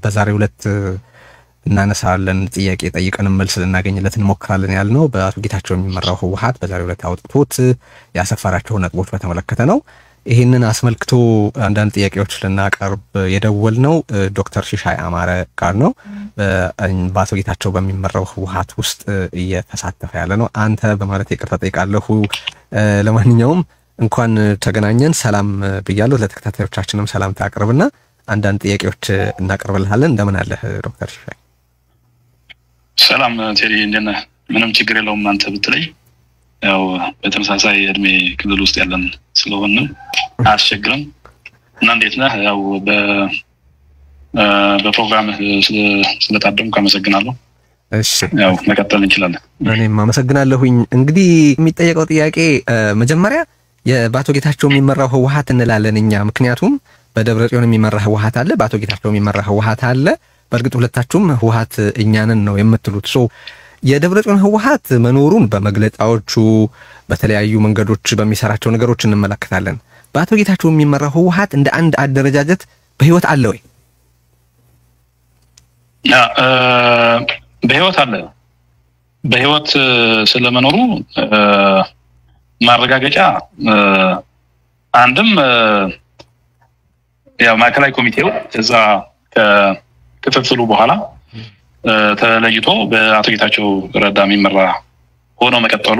በዛሬው ዕለት እናነሳለን ጥያቄ ጠይቀን መልስ ልናገኝለት እንሞክራለን ያልነው በአቶ ጌታቸው የሚመራው ህወሓት በዛሬው ዕለት አውጥቶት ያሰፈራቸው ነጥቦች በተመለከተ ነው። ይህንን አስመልክቶ አንዳንድ ጥያቄዎች ልናቀርብ የደወልነው ዶክተር ሽሻይ አማረ ጋር ነው። በአቶ ጌታቸው በሚመራው ህወሓት ውስጥ እየተሳተፈ ያለ ነው። አንተ በማለት ይቅርታ ጠይቃለሁ። ለማንኛውም እንኳን ተገናኘን ሰላም ብያለሁ። ለተከታታዮቻችንም ሰላም ታቀርብና አንዳንድ ጥያቄዎች እናቀርብልሃለን። እንደምን አለህ ዶክተር ሽሻይ? ሰላም ቴሪ፣ እንደነ ምንም ችግር የለውም። አንተ ብትለይ ያው በተመሳሳይ እድሜ ክልል ውስጥ ያለን ስለሆነ አያስቸግርም። እና እንዴት ነህ? ያው በፕሮግራም ስለታደምኩ አመሰግናለሁ። እሺ ያው መቀጠል እንችላለን። እኔም አመሰግናለሁኝ። እንግዲህ የሚጠየቀው ጥያቄ መጀመሪያ የአቶ ጌታቸው የሚመራው ህወሓት እንላለን እኛ፣ ምክንያቱም በደብረጽዮን የሚመራ ህወሓት አለ፣ በአቶ ጌታቸው የሚመራ ህወሓት አለ። በእርግጥ ሁለታችሁም ህወሓት እኛንን ነው የምትሉት። የደብረጽዮን ህወሓት መኖሩን በመግለጫዎቹ በተለያዩ መንገዶች በሚሰራቸው ነገሮች እንመለከታለን። በአቶ ጌታቸው የሚመራው ህወሓት እንደ አንድ አደረጃጀት በህይወት አለ ወይ? በህይወት አለ። በህይወት ስለመኖሩ ማረጋገጫ አንድም ያው ማዕከላዊ ኮሚቴው እዛ ከክፍፍሉ በኋላ ተለይቶ በአቶ ጌታቸው ረዳ የሚመራ ሆኖ መቀጠሉ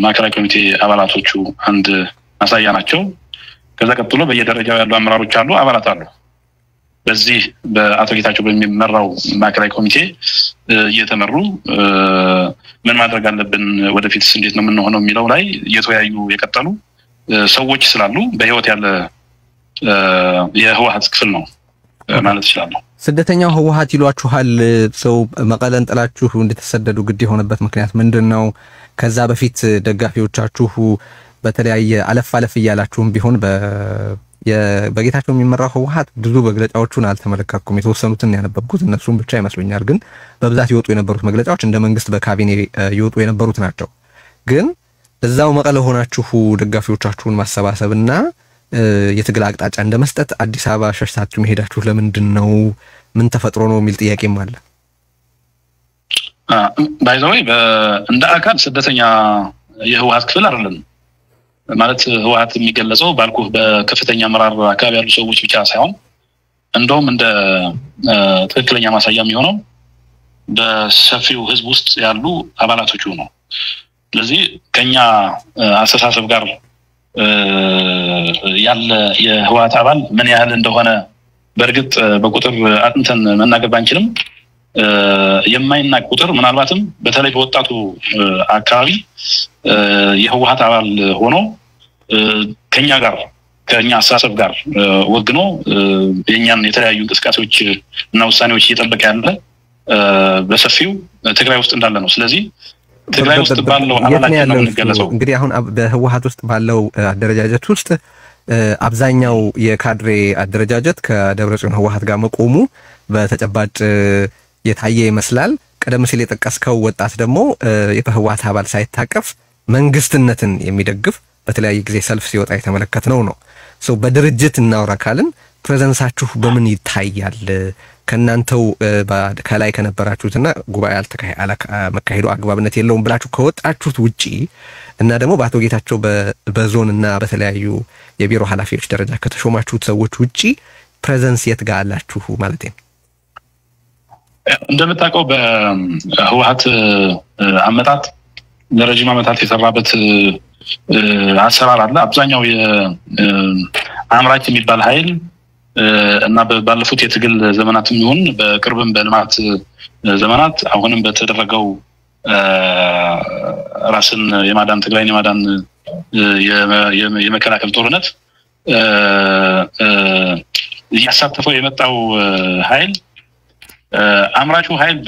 ማዕከላዊ ኮሚቴ አባላቶቹ አንድ ማሳያ ናቸው። ከዛ ቀጥሎ በየደረጃው ያሉ አመራሮች አሉ፣ አባላት አሉ። በዚህ በአቶ ጌታቸው በሚመራው ማዕከላዊ ኮሚቴ እየተመሩ ምን ማድረግ አለብን፣ ወደፊትስ እንዴት ነው የምንሆነው የሚለው ላይ እየተወያዩ የቀጠሉ ሰዎች ስላሉ በህይወት ያለ የህወሓት ክፍል ነው ማለት ይችላል። ስደተኛው ህወሓት ይሏችኋል። ሰው መቀለን ጥላችሁ እንድትሰደዱ ግድ የሆነበት ምክንያት ምንድነው? ከዛ በፊት ደጋፊዎቻችሁ በተለያየ አለፍ እያላችሁም ቢሆን በጌታቸው የሚመራው ህወሓት ብዙ መግለጫዎቹን አልተመለከትኩም፣ የተወሰኑትን ያነበብኩት እነሱም ብቻ ይመስሉኛል። ግን በብዛት ይወጡ የነበሩት መግለጫዎች እንደ መንግስት በካቢኔ ይወጡ የነበሩት ናቸው። ግን እዛው መቀለ ሆናችሁ ደጋፊዎቻችሁን ማሰባሰብና የትግል አቅጣጫ እንደመስጠት አዲስ አበባ ሸሽታችሁ መሄዳችሁ ለምንድን ነው? ምን ተፈጥሮ ነው የሚል ጥያቄም አለ። ባይዘወይ እንደ አካል ስደተኛ የህወሓት ክፍል አይደለም ማለት ህወሓት የሚገለጸው ባልኩ በከፍተኛ አመራር አካባቢ ያሉ ሰዎች ብቻ ሳይሆን እንደውም እንደ ትክክለኛ ማሳያ የሚሆነው በሰፊው ህዝብ ውስጥ ያሉ አባላቶቹ ነው። ስለዚህ ከኛ አስተሳሰብ ጋር ያለ የህወሓት አባል ምን ያህል እንደሆነ በእርግጥ በቁጥር አጥንተን መናገር ባንችልም የማይናቅ ቁጥር ምናልባትም በተለይ በወጣቱ አካባቢ የህወሓት አባል ሆኖ ከኛ አስተሳሰብ ጋር ወግኖ የኛን የተለያዩ እንቅስቃሴዎች እና ውሳኔዎች እየጠበቀ ያለ በሰፊው ትግራይ ውስጥ እንዳለ ነው። ስለዚህ ትግራይ ውስጥ ባለው አባላችን ነው የምንገለጸው። እንግዲህ አሁን በህወሓት ውስጥ ባለው አደረጃጀት ውስጥ አብዛኛው የካድሬ አደረጃጀት ከደብረጽዮን ህወሓት ጋር መቆሙ በተጨባጭ የታየ ይመስላል። ቀደም ሲል የጠቀስከው ወጣት ደግሞ የህወሓት አባል ሳይታቀፍ መንግስትነትን የሚደግፍ በተለያየ ጊዜ ሰልፍ ሲወጣ የተመለከትነው ነው። በድርጅት እናውራ ካልን ፕሬዘንሳችሁ በምን ይታያል? ከናንተው ከላይ ከነበራችሁትና ጉባኤ መካሄዱ አግባብነት የለውም ብላችሁ ከወጣችሁት ውጪ እና ደግሞ በአቶ ጌታቸው በዞን እና በተለያዩ የቢሮ ኃላፊዎች ደረጃ ከተሾማችሁት ሰዎች ውጪ ፕሬዘንስ የት ጋር አላችሁ ማለት ነው? እንደምታውቀው በህወሓት አመጣጥ ለረጅም ዓመታት የተሰራበት አሰራር አለ። አብዛኛው የአምራች የሚባል ኃይል እና ባለፉት የትግል ዘመናትም ይሁን በቅርብም በልማት ዘመናት አሁንም በተደረገው ራስን የማዳን ትግራይን የማዳን የመከላከል ጦርነት እያሳተፈው የመጣው ኃይል አምራቹ ኃይል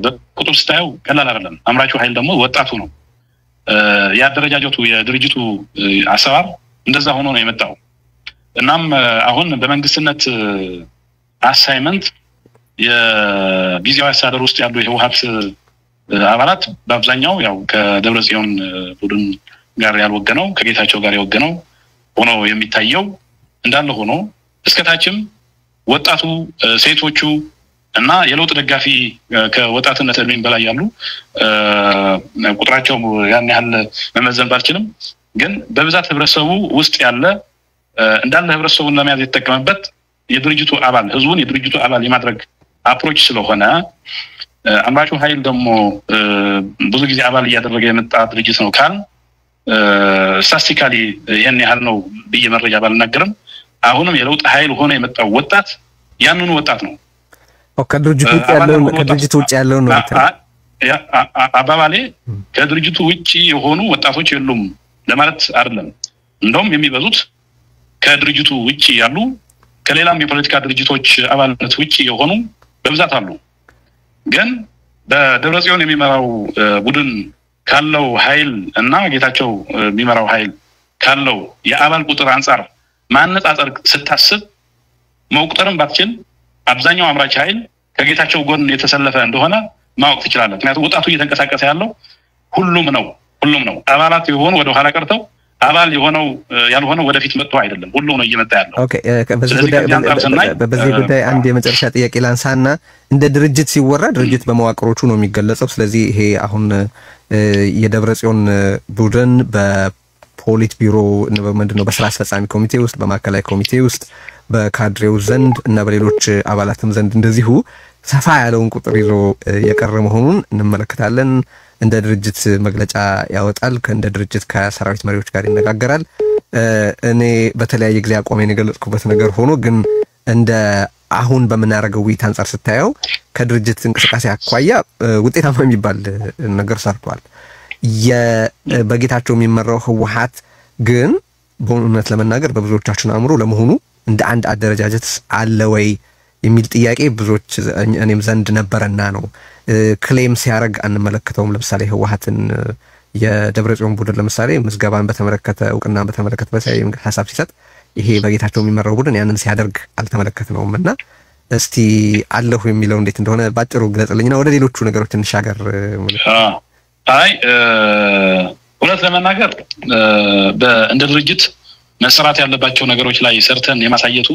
በቁጥር ስታየው ቀላል አይደለም። አምራቹ ኃይል ደግሞ ወጣቱ ነው። ያደረጃጀቱ የድርጅቱ አሰራር እንደዛ ሆኖ ነው የመጣው። እናም አሁን በመንግስትነት አሳይመንት የጊዜያዊ አስተዳደር ውስጥ ያሉ የህወሓት አባላት በአብዛኛው ያው ከደብረጽዮን ቡድን ጋር ያልወገነው ከጌታቸው ጋር የወገነው ሆኖ የሚታየው እንዳለ ሆኖ እስከታችም ወጣቱ ሴቶቹ እና የለውጥ ደጋፊ ከወጣትነት እድሜም በላይ ያሉ ቁጥራቸው ያን ያህል መመዘን ባልችልም ግን በብዛት ህብረተሰቡ ውስጥ ያለ እንዳለ ህብረተሰቡን ለመያዝ የተጠቀመበት የድርጅቱ አባል ህዝቡን የድርጅቱ አባል የማድረግ አፕሮች ስለሆነ አምራቹ ኃይል ደግሞ ብዙ ጊዜ አባል እያደረገ የመጣ ድርጅት ነው ካል ስታቲስቲካሊ ይሄን ያህል ነው ብዬ መረጃ ባልናገርም አሁንም የለውጥ ኃይል ሆነ የመጣው ወጣት ያንኑ ወጣት ነው ከድርጅቱ ውጭ ያለው ነው አባባሌ ከድርጅቱ ውጪ የሆኑ ወጣቶች የሉም ለማለት አይደለም እንደውም የሚበዙት ከድርጅቱ ውጪ ያሉ ከሌላም የፖለቲካ ድርጅቶች አባልነት ውጪ የሆኑ በብዛት አሉ ግን በደብረጽዮን የሚመራው ቡድን ካለው ኃይል እና ጌታቸው የሚመራው ኃይል ካለው የአባል ቁጥር አንፃር ማነጻጸር ስታስብ መቁጠርም ባትችል አብዛኛው አምራች ኃይል ከጌታቸው ጎን የተሰለፈ እንደሆነ ማወቅ ትችላለህ ምክንያቱም ወጣቱ እየተንቀሳቀሰ ያለው ሁሉም ነው አባላት የሆኑ ወደ ኋላ ቀርተው አባል የሆነው ያልሆነው ወደፊት መጥቶ አይደለም ሁሉም ነው እየመጣ ያለው ኦኬ በዚህ ጉዳይ አንድ የመጨረሻ ጥያቄ ላንሳና እንደ ድርጅት ሲወራ ድርጅት በመዋቅሮቹ ነው የሚገለጸው ስለዚህ ይሄ አሁን የደብረጽዮን ቡድን በፖሊት ቢሮ ምንድነው በስራ አስፈጻሚ ኮሚቴ ውስጥ በማከላዊ ኮሚቴ ውስጥ በካድሬው ዘንድ እና በሌሎች አባላትም ዘንድ እንደዚሁ ሰፋ ያለውን ቁጥር ይዞ የቀረ መሆኑን እንመለከታለን እንደ ድርጅት መግለጫ ያወጣል ከእንደ ድርጅት ከሰራዊት መሪዎች ጋር ይነጋገራል እኔ በተለያየ ጊዜ አቋሜን የገለጽኩበት ነገር ሆኖ ግን እንደ አሁን በመናረገው ውይይት አንፃር ስታየው ከድርጅት እንቅስቃሴ አኳያ ውጤታማ የሚባል ነገር ሰርቷል በጌታቸው የሚመራው ህወሓት ግን በእውነት ለመናገር በብዙዎቻችን አእምሮ ለመሆኑ እንደ አንድ አደረጃጀት አለ ወይ የሚል ጥያቄ ብዙዎች እኔም ዘንድ ነበርና ነው ክሌም ሲያረግ አንመለከተውም ለምሳሌ ህወሓትን የደብረጽዮን ቡድን ለምሳሌ ምዝገባን በተመለከተ እውቅናን በተመለከተ በተለይ ሐሳብ ሲሰጥ ይሄ በጌታቸው የሚመራው ቡድን ያንን ሲያደርግ አልተመለከትነውምና እስቲ አለሁ የሚለው እንዴት እንደሆነ ባጭሩ ግለጽልኝና ወደ ሌሎቹ ነገሮች እንሻገር አይ ሁለት ለመናገር እንደ ድርጅት መስራት ያለባቸው ነገሮች ላይ ሰርተን የማሳየቱ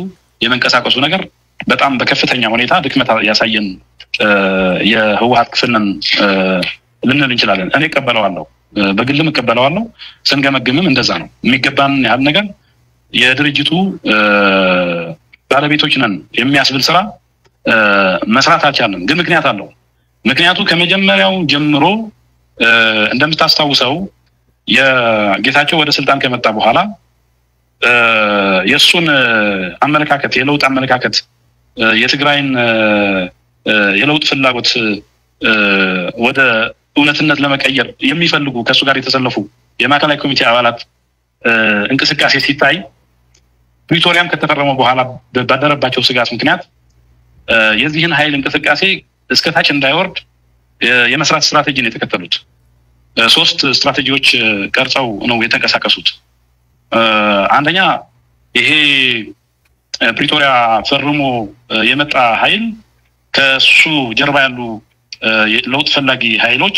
የመንቀሳቀሱ ነገር በጣም በከፍተኛ ሁኔታ ድክመት ያሳየን የህወሓት ክፍልን ልንል እንችላለን እኔ እቀበለዋለሁ በግልም እቀበለዋለሁ ስንገመግምም እንደዛ ነው የሚገባን ያህል ነገር የድርጅቱ ባለቤቶች ነን የሚያስብል ስራ መስራት አልቻልንም ግን ምክንያት አለው ምክንያቱ ከመጀመሪያው ጀምሮ እንደምታስታውሰው የጌታቸው ወደ ስልጣን ከመጣ በኋላ የሱን አመለካከት የለውጥ አመለካከት የትግራይን የለውጥ ፍላጎት ወደ እውነትነት ለመቀየር የሚፈልጉ ከሱ ጋር የተሰለፉ የማዕከላዊ ኮሚቴ አባላት እንቅስቃሴ ሲታይ ፕሪቶሪያም ከተፈረመ በኋላ ባደረባቸው ስጋት ምክንያት የዚህን ኃይል እንቅስቃሴ እስከታች እንዳይወርድ የመስራት ስትራቴጂ ነው የተከተሉት ሶስት ስትራቴጂዎች ቀርጸው ነው የተንቀሳቀሱት አንደኛ ይሄ ፕሪቶሪያ ፈርሞ የመጣ ኃይል ከሱ ጀርባ ያሉ ለውጥ ፈላጊ ኃይሎች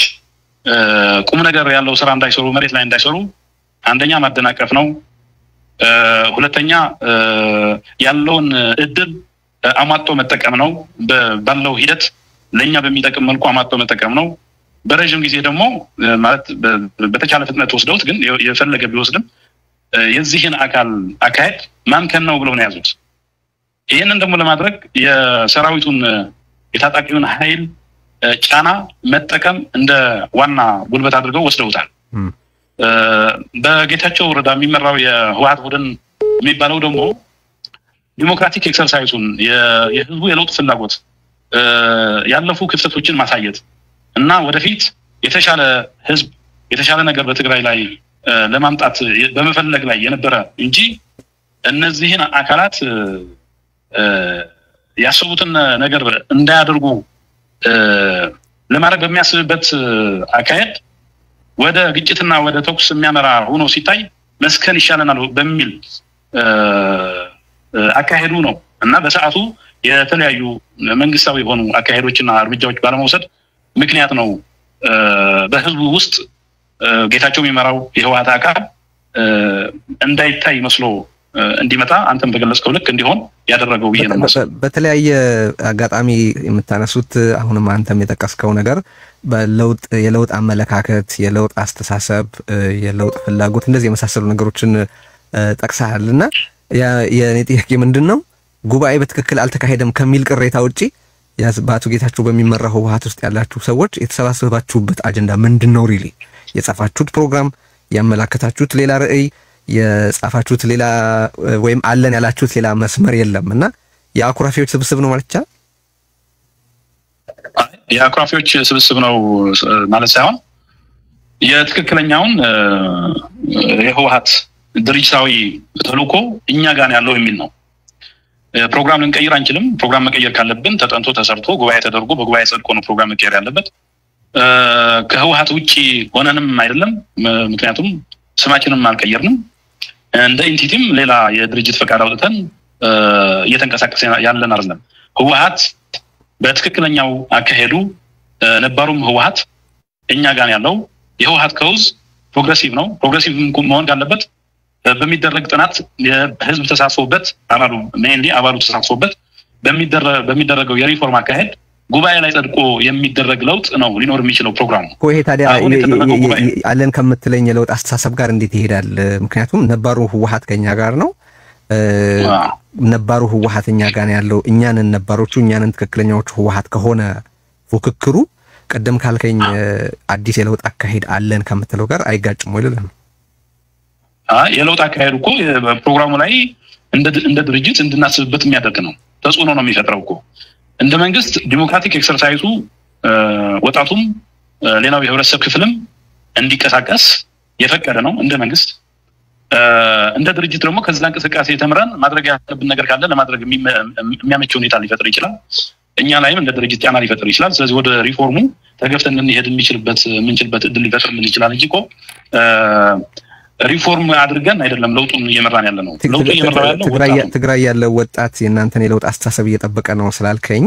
ቁም ነገር ያለው ስራ እንዳይሰሩ መሬት ላይ እንዳይሰሩ አንደኛ ማደናቀፍ ነው ሁለተኛ ያለውን እድል አማጦ መጠቀም ነው ባለው ሂደት ለኛ በሚጠቅም መልኩ አማጦ መጠቀም ነው በረጅም ጊዜ ደግሞ ማለት በተቻለ ፍጥነት ወስደውት ግን የፈለገ ቢወስድም የዚህን አካሄድ ማምከን ነው ብለው ነው ያዙት ይሄንን ደግሞ ለማድረግ የሰራዊቱን የታጣቂውን ኃይል ጫና መጠቀም እንደ ዋና ጉልበት አድርገው ወስደውታል በጌታቸው ረዳ የሚመራው የህወሓት ቡድን የሚባለው ደግሞ ዲሞክራቲክ ኤክሰርሳይዙን የህዝቡ የለውጥ ፍላጎት ያለፉ ክፍተቶችን ማሳየት እና ወደፊት የተሻለ ህዝብ የተሻለ ነገር በትግራይ ላይ ለማምጣት በመፈለግ ላይ የነበረ እንጂ እነዚህን አካላት ያሰቡትን ነገር እንዳያደርጉ ለማድረግ በሚያስብበት አካሄድ ወደ ግጭትና ወደ ተኩስ የሚያመራ ሆኖ ሲታይ መስከን ይሻለናል በሚል አካሄዱ ነው እና በሰዓቱ የተለያዩ መንግስታዊ የሆኑ አካሄዶችና እርምጃዎች ባለመውሰድ ምክንያት ነው በህዝቡ ውስጥ ጌታቸው የሚመራው የህወሓት አካል እንዳይታይ መስሎ እንዲመጣ አንተም በገለጽከው ልክ እንዲሆን ያደረገው ብዬ ነው። በተለያየ አጋጣሚ የምታነሱት አሁንም አንተም የጠቀስከው ነገር የለውጥ አመለካከት፣ የለውጥ አስተሳሰብ፣ የለውጥ ፍላጎት እንደዚህ የመሳሰሉ ነገሮችን ጠቅሰሃልና የኔ ጥያቄ ምንድነው ጉባኤ በትክክል አልተካሄደም ከሚል ቅሬታ ውጪ በአቶ ጌታቸው በሚመራው ህወሓት ውስጥ ያላችሁ ሰዎች የተሰባሰባችሁበት አጀንዳ ምንድነው? ሪሊ የጻፋችሁት ፕሮግራም፣ ያመላከታችሁት ሌላ ራዕይ፣ የጻፋችሁት ሌላ ወይም አለን ያላችሁት ሌላ መስመር የለምና የአኩራፊዎች ስብስብ ነው ማለት ይቻላል? የአኩራፊዎች ስብስብ ነው ማለት ሳይሆን የትክክለኛውን የህወሓት ድርጅታዊ ተልዕኮ እኛ ጋር ያለው የሚል ነው። ፕሮግራም ልንቀይር አንችልም። ፕሮግራም መቀየር ካለብን ተጠንቶ ተሰርቶ ጉባኤ ተደርጎ በጉባኤ ጸድቆ ነው ፕሮግራም መቀየር ያለበት። ከህወሓት ውጪ ሆነንም አይደለም። ምክንያቱም ስማችንም አልቀየርንም። እንደ ኢንቲቲም ሌላ የድርጅት ፈቃድ አውጥተን እየተንቀሳቀሰ ያለን አይደለም። ህወሓት በትክክለኛው አካሄዱ ነባሩም ህወሓት እኛ ጋር ያለው የህወሓት ከውዝ ፕሮግሬሲቭ ነው። ፕሮግሬሲቭ መሆን ካለበት በሚደረግ ጥናት የህዝብ ተሳትፎበት አባሉ ተሳትፎበት በሚደረገው የሪፎርም አካሄድ ጉባኤ ላይ ጸድቆ የሚደረግ ለውጥ ነው ሊኖር የሚችለው ፕሮግራሙ። ይሄ ታዲያ አለን ከምትለኝ የለውጥ አስተሳሰብ ጋር እንዴት ይሄዳል? ምክንያቱም ነባሩ ህወሓት ከኛ ጋር ነው። ነባሩ ህወሓት እኛ ጋር ያለው እኛንን ነባሮቹ እኛንን ትክክለኛዎቹ ህወሓት ከሆነ ፉክክሩ ቀደም ካልከኝ አዲስ የለውጥ አካሄድ አለን ከምትለው ጋር አይጋጭም ወይ ልልህ ነው? የለውጥ አካሄዱ እኮ በፕሮግራሙ ላይ እንደ ድርጅት እንድናስብበት የሚያደርግ ነው። ተጽዕኖ ነው የሚፈጥረው እኮ እንደ መንግስት ዲሞክራቲክ ኤክሰርሳይዙ ወጣቱም ሌላው የህብረተሰብ ክፍልም እንዲቀሳቀስ የፈቀደ ነው እንደ መንግስት። እንደ ድርጅት ደግሞ ከዛ እንቅስቃሴ ተምረን ማድረግ ያለብን ነገር ካለ ለማድረግ የሚያመች ሁኔታ ሊፈጥር ይችላል። እኛ ላይም እንደ ድርጅት ጫና ሊፈጥር ይችላል። ስለዚህ ወደ ሪፎርሙ ተገፍተን ልንሄድ የምንችልበት እድል ሊፈጥርልን ይችላል እንጂ እኮ ሪፎርም አድርገን አይደለም ለውጡን እየመራን ያለ ነው። ለውጡ እየመራ ያለው ትግራይ ያለው ወጣት የእናንተን የለውጥ አስተሳሰብ እየጠበቀ ነው ስላልከኝ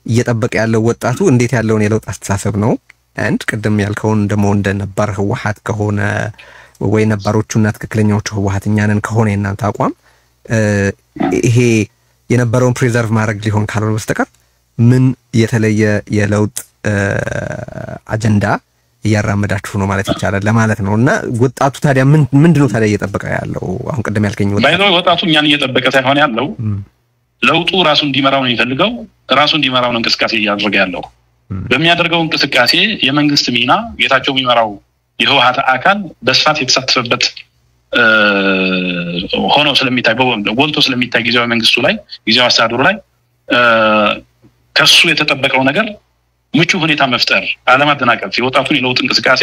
እየጠበቀ ያለው ወጣቱ እንዴት ያለውን የለውጥ አስተሳሰብ ነው? አንድ ቅድም ያልከውን ደግሞ እንደ ነባር ህወሓት ከሆነ ወይ ነባሮቹና ትክክለኛዎቹ ህወሓት እኛንን ከሆነ የእናንተ አቋም ይሄ የነበረውን ፕሪዘርቭ ማድረግ ሊሆን ካልሆነ በስተቀር ምን የተለየ የለውጥ አጀንዳ እያራመዳችሁ ነው ማለት ይቻላል ለማለት ነውና ወጣቱ ታዲያ ምንድነው ታዲያ እየጠበቀ ያለው? አሁን ቀደም ያልከኝ ወጣቱ እኛን እየጠበቀ ሳይሆን ያለው ለውጡ ራሱ እንዲመራው ነው የሚፈልገው። ራሱ እንዲመራው ነው እንቅስቃሴ እያደረገ ያለው። በሚያደርገው እንቅስቃሴ የመንግስት ሚና ጌታቸው የሚመራው የህወሓት አካል በስፋት የተሳተፈበት ሆኖ ስለሚታይ ጎልቶ ስለሚታይ ጊዜያዊ መንግስቱ ላይ ጊዜያዊ አስተዳደሩ ላይ ከሱ የተጠበቀው ነገር ምቹ ሁኔታ መፍጠር፣ አለማደናቀፍ፣ የወጣቱን የለውጥ እንቅስቃሴ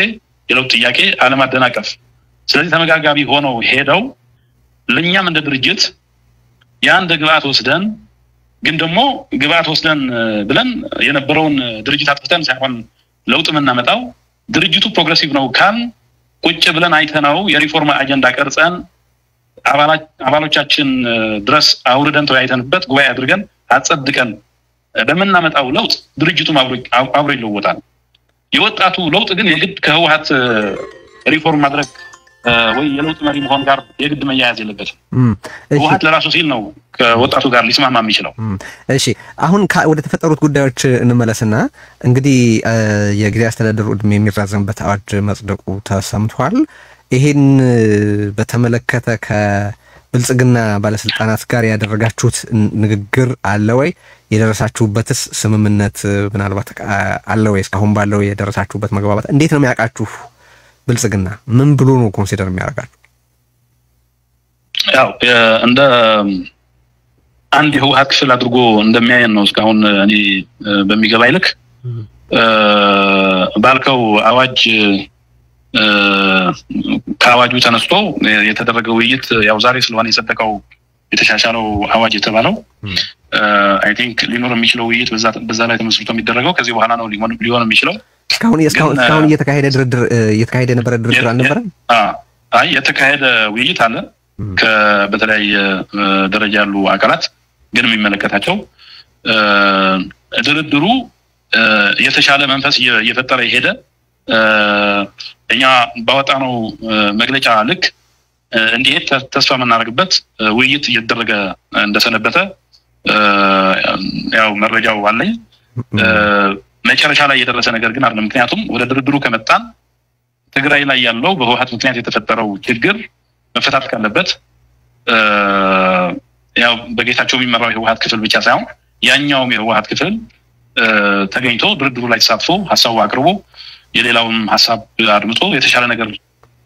የለውጥ ጥያቄ አለማደናቀፍ። ስለዚህ ተመጋጋቢ ሆነው ሄደው ለኛም እንደ ድርጅት ያን ግብአት ወስደን ግን ደግሞ ግብአት ወስደን ብለን የነበረውን ድርጅት አጥፍተን ሳይሆን ለውጥ የምናመጣው ድርጅቱ ፕሮግሬሲቭ ነው ካል ቁጭ ብለን አይተናው የሪፎርም አጀንዳ ቀርጸን አባሎቻችን ድረስ አውርደን ተወያይተንበት ጉባኤ አድርገን አጸድቀን በመናመጣው ለውጥ ድርጅቱም አብሮ ይለወጣል። የወጣቱ ለውጥ ግን የግድ ከህወሓት ሪፎርም ማድረግ ወይ የለውጥ መሪ መሆን ጋር የግድ መያያዝ የለበትም። ህወሓት ለራሱ ሲል ነው ከወጣቱ ጋር ሊስማማ የሚችለው። እሺ አሁን ወደ ተፈጠሩት ጉዳዮች እንመለስና እንግዲህ የጊዜያዊ አስተዳደሩ ዕድሜ የሚራዘምበት አዋጅ መጽደቁ ተሰምቷል። ይሄን በተመለከተ ከብልጽግና ባለስልጣናት ጋር ያደረጋችሁት ንግግር አለ ወይ? የደረሳችሁበትስ ስምምነት ምናልባት አለ ወይ? እስካሁን ባለው የደረሳችሁበት መግባባት እንዴት ነው የሚያውቃችሁ? ብልጽግና ምን ብሎ ነው ኮንሲደር የሚያደርጋችሁ? ያው እንደ አንድ የህወሓት ክፍል አድርጎ እንደሚያየን ነው እስካሁን እኔ በሚገባኝ ልክ። ባልከው አዋጅ ከአዋጁ ተነስቶ የተደረገው ውይይት ያው ዛሬ ስለሆነ የጸደቀው የተሻሻለው አዋጅ የተባለው አይ ቲንክ ሊኖር የሚችለው ውይይት በዛ ላይ ተመስርቶ የሚደረገው ከዚህ በኋላ ነው ሊሆን የሚችለው። እስካሁን እየተካሄደ የነበረ ድርድር አልነበረም? አይ የተካሄደ ውይይት አለ በተለያየ ደረጃ ያሉ አካላት ግን የሚመለከታቸው ድርድሩ የተሻለ መንፈስ እየፈጠረ የሄደ እኛ ባወጣነው መግለጫ ልክ እንዲሄድ ተስፋ የምናደርግበት ውይይት እየተደረገ እንደሰነበተ ያው መረጃው አለኝ። መጨረሻ ላይ የደረሰ ነገር ግን አይደለም። ምክንያቱም ወደ ድርድሩ ከመጣን ትግራይ ላይ ያለው በህወሓት ምክንያት የተፈጠረው ችግር መፈታት ካለበት ያው በጌታቸው የሚመራው የህወሓት ክፍል ብቻ ሳይሆን ያኛውም የህወሓት ክፍል ተገኝቶ ድርድሩ ላይ ተሳትፎ ሐሳቡ አቅርቦ የሌላውን ሐሳብ አድምጦ የተሻለ ነገር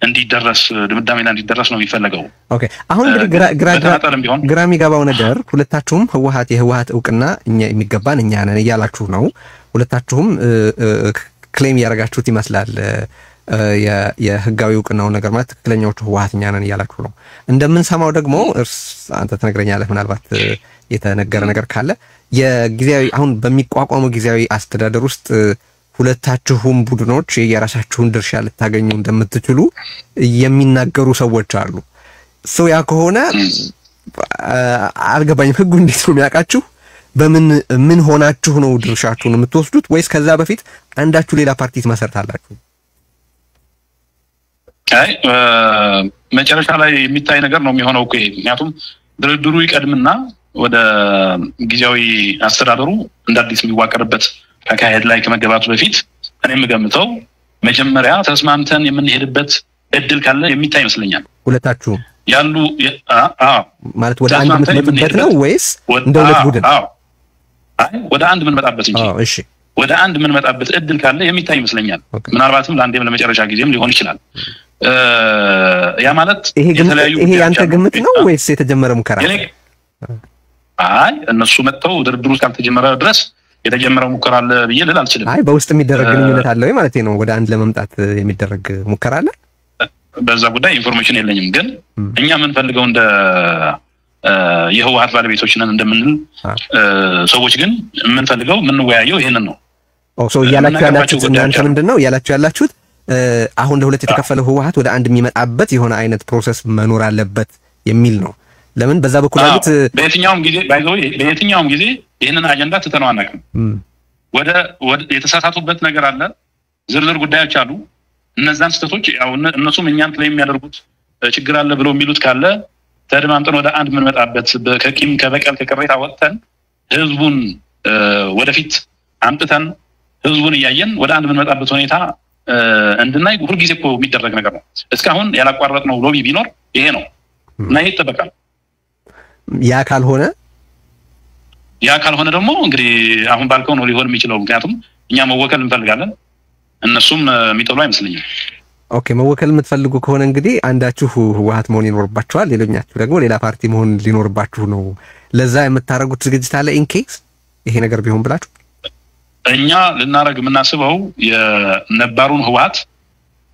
እንዲደረስ ድምዳሜ ላይ እንዲደረስ ነው የሚፈልገው። ኦኬ አሁን እንግዲህ ግራ የሚገባው ነገር ሁለታችሁም የህወሓት እውቅና እኛ የሚገባን እኛ ነን እያላችሁ ነው። ሁለታችሁም ክሌም ያደርጋችሁት ይመስላል የህጋዊ እውቅናው ነገር ማለት ትክክለኛዎቹ ህወሓት እኛ ነን እያላችሁ ነው። እንደምንሰማው ደግሞ አንተ ተነግረኛለህ ምናልባት የተነገረ ነገር ካለ የጊዜያዊ አሁን በሚቋቋመው ጊዜያዊ አስተዳደር ውስጥ ሁለታችሁም ቡድኖች የራሳችሁን ድርሻ ልታገኙ እንደምትችሉ የሚናገሩ ሰዎች አሉ። ያ ከሆነ አልገባኝም። ህጉ እንዴት ነው የሚያውቃችሁ? ምን ሆናችሁ ነው ድርሻችሁን የምትወስዱት? ወይስ ከዛ በፊት አንዳችሁ ሌላ ፓርቲ ትመሰርታላችሁ? አይ መጨረሻ ላይ የሚታይ ነገር ነው የሚሆነው እኮ። ምክንያቱም ድርድሩ ይቀድምና ወደ ጊዜያዊ አስተዳደሩ እንዳዲስ የሚዋቀርበት አካሄድ ላይ ከመገባቱ በፊት እኔ የምገምተው መጀመሪያ ተስማምተን የምንሄድበት እድል ካለ የሚታይ ይመስለኛል። ሁለታችሁ ያሉ ማለት ወደ አንድ የምትመጡበት ነው ወይስ እንደ ሁለት ቡድን? አይ ወደ አንድ የምንመጣበት እንጂ እሺ ወደ አንድ የምንመጣበት እድል ካለ የሚታይ ይመስለኛል። ምናልባትም ለአንዴም ለመጨረሻ ጊዜም ሊሆን ይችላል። ያ ማለት ይሄ ያንተ ግምት ነው ወይስ የተጀመረ ሙከራ? አይ እነሱ መጥተው ድርድሩ እስካልተጀመረ ድረስ የተጀመረው ሙከራ አለ ብዬ ልል አልችልም። አይ በውስጥ የሚደረግ ግንኙነት አለ ወይ ማለት ነው? ወደ አንድ ለመምጣት የሚደረግ ሙከራ አለ? በዛ ጉዳይ ኢንፎርሜሽን የለኝም። ግን እኛ የምንፈልገው እንደ የህወሓት ባለቤቶች ነን እንደምንል ሰዎች ግን የምንፈልገው የምንወያየው ይሄንን ነው። ሶ ያላችሁ ያላችሁት እናንተ ምንድነው ያላችሁ ያላችሁት አሁን ለሁለት የተከፈለው ህወሓት ወደ አንድ የሚመጣበት የሆነ አይነት ፕሮሰስ መኖር አለበት የሚል ነው። ለምን በዛ በኩል አሉት በየትኛውም ጊዜ በየትኛውም ጊዜ ይሄንን አጀንዳ ትተነው አናውቅም። ወደ የተሳሳቱበት ነገር አለ፣ ዝርዝር ጉዳዮች አሉ። እነዛን ስህተቶች ያው እነሱም እኛን ላይ የሚያደርጉት ችግር አለ ብለው የሚሉት ካለ ተደማምጠን ወደ አንድ የምንመጣበት ከቂም ከበቀል ከቅሬታ ወጥተን ህዝቡን ወደፊት አምጥተን ህዝቡን እያየን ወደ አንድ የምንመጣበት ሁኔታ እንድናይ ሁልጊዜ እኮ የሚደረግ ነገር ነው። እስካሁን ያላቋረጥነው ሎቢ ቢኖር ይሄ ነው እና ይሄ ይጠበቃል። ያ ካልሆነ ደግሞ እንግዲህ አሁን ባልከው ነው ሊሆን የሚችለው። ምክንያቱም እኛ መወከል እንፈልጋለን፣ እነሱም የሚጠሉ አይመስለኝም። ኦኬ መወከል የምትፈልጉ ከሆነ እንግዲህ አንዳችሁ ህወሓት መሆን ይኖርባችኋል፣ ሌሎኛችሁ ደግሞ ሌላ ፓርቲ መሆን ሊኖርባችሁ ነው። ለዛ የምታረጉት ዝግጅት አለ ኢንኬስ ይሄ ነገር ቢሆን ብላችሁ? እኛ ልናረግ የምናስበው የነባሩን ህወሓት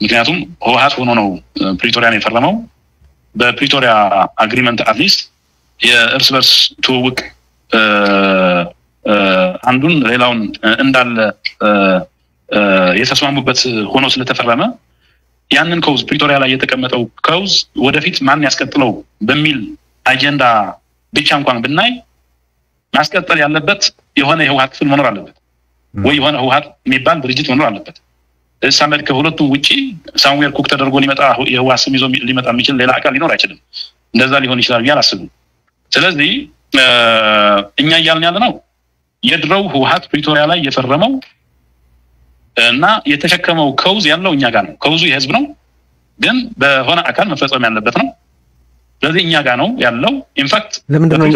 ምክንያቱም ህወሓት ሆኖ ነው ፕሪቶሪያን የፈረመው። በፕሪቶሪያ አግሪመንት አትሊስት የእርስ በርስ ትውውቅ አንዱን ሌላውን እንዳለ የተስማሙበት ሆኖ ስለተፈረመ ያንን ከውዝ ፕሪቶሪያ ላይ የተቀመጠው ከውዝ ወደፊት ማን ያስቀጥለው በሚል አጀንዳ ብቻ እንኳን ብናይ ማስቀጠል ያለበት የሆነ የህወሓት ክፍል መኖር አለበት ወይ የሆነ ህወሓት የሚባል ድርጅት መኖር አለበት። ሳመድ ከሁለቱም ውጪ ሳሙኤል ኩክ ተደርጎ ሊመጣ የህወሓት ስም ይዞ ሊመጣ የሚችል ሌላ አካል ሊኖር አይችልም። እንደዛ ሊሆን ይችላል ብዬ አላስብም። ስለዚህ እኛ እያልን ያለ ነው የድሮው ህወሓት ፕሪቶሪያ ላይ የፈረመው እና የተሸከመው ከውዝ ያለው እኛ ጋር ነው። ከውዙ የህዝብ ነው፣ ግን በሆነ አካል መፈጸም ያለበት ነው። ስለዚህ እኛ ጋር ነው ያለው። ኢንፋክት ለምንድነው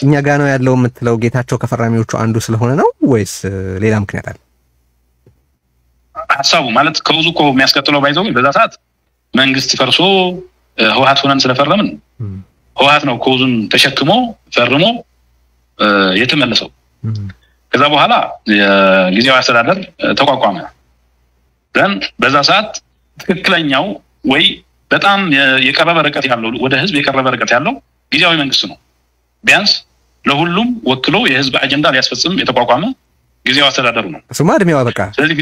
እኛ ጋር ነው ያለው የምትለው? ጌታቸው ከፈራሚዎቹ አንዱ ስለሆነ ነው ወይስ ሌላ ምክንያት አለ? ሐሳቡ ማለት ከውዙ እኮ የሚያስቀጥለው ባይዘው በዛ ሰዓት መንግስት ፈርሶ ህወሓት ሆነን ስለፈረምን ህወሓት ነው ከውዙን ተሸክሞ ፈርሞ የተመለሰው። ከዛ በኋላ የጊዜያዊ አስተዳደር ተቋቋመ። በዛ ሰዓት ትክክለኛው ወይ በጣም የቀረበ ርቀት ያለው ወደ ህዝብ የቀረበ ርቀት ያለው ጊዜያዊ መንግስት ነው። ቢያንስ ለሁሉም ወክሎ የህዝብ አጀንዳ ሊያስፈጽም የተቋቋመ ጊዜያዊ አስተዳደሩ ነው። እሱማ እድሜው አበቃ። ስለዚህ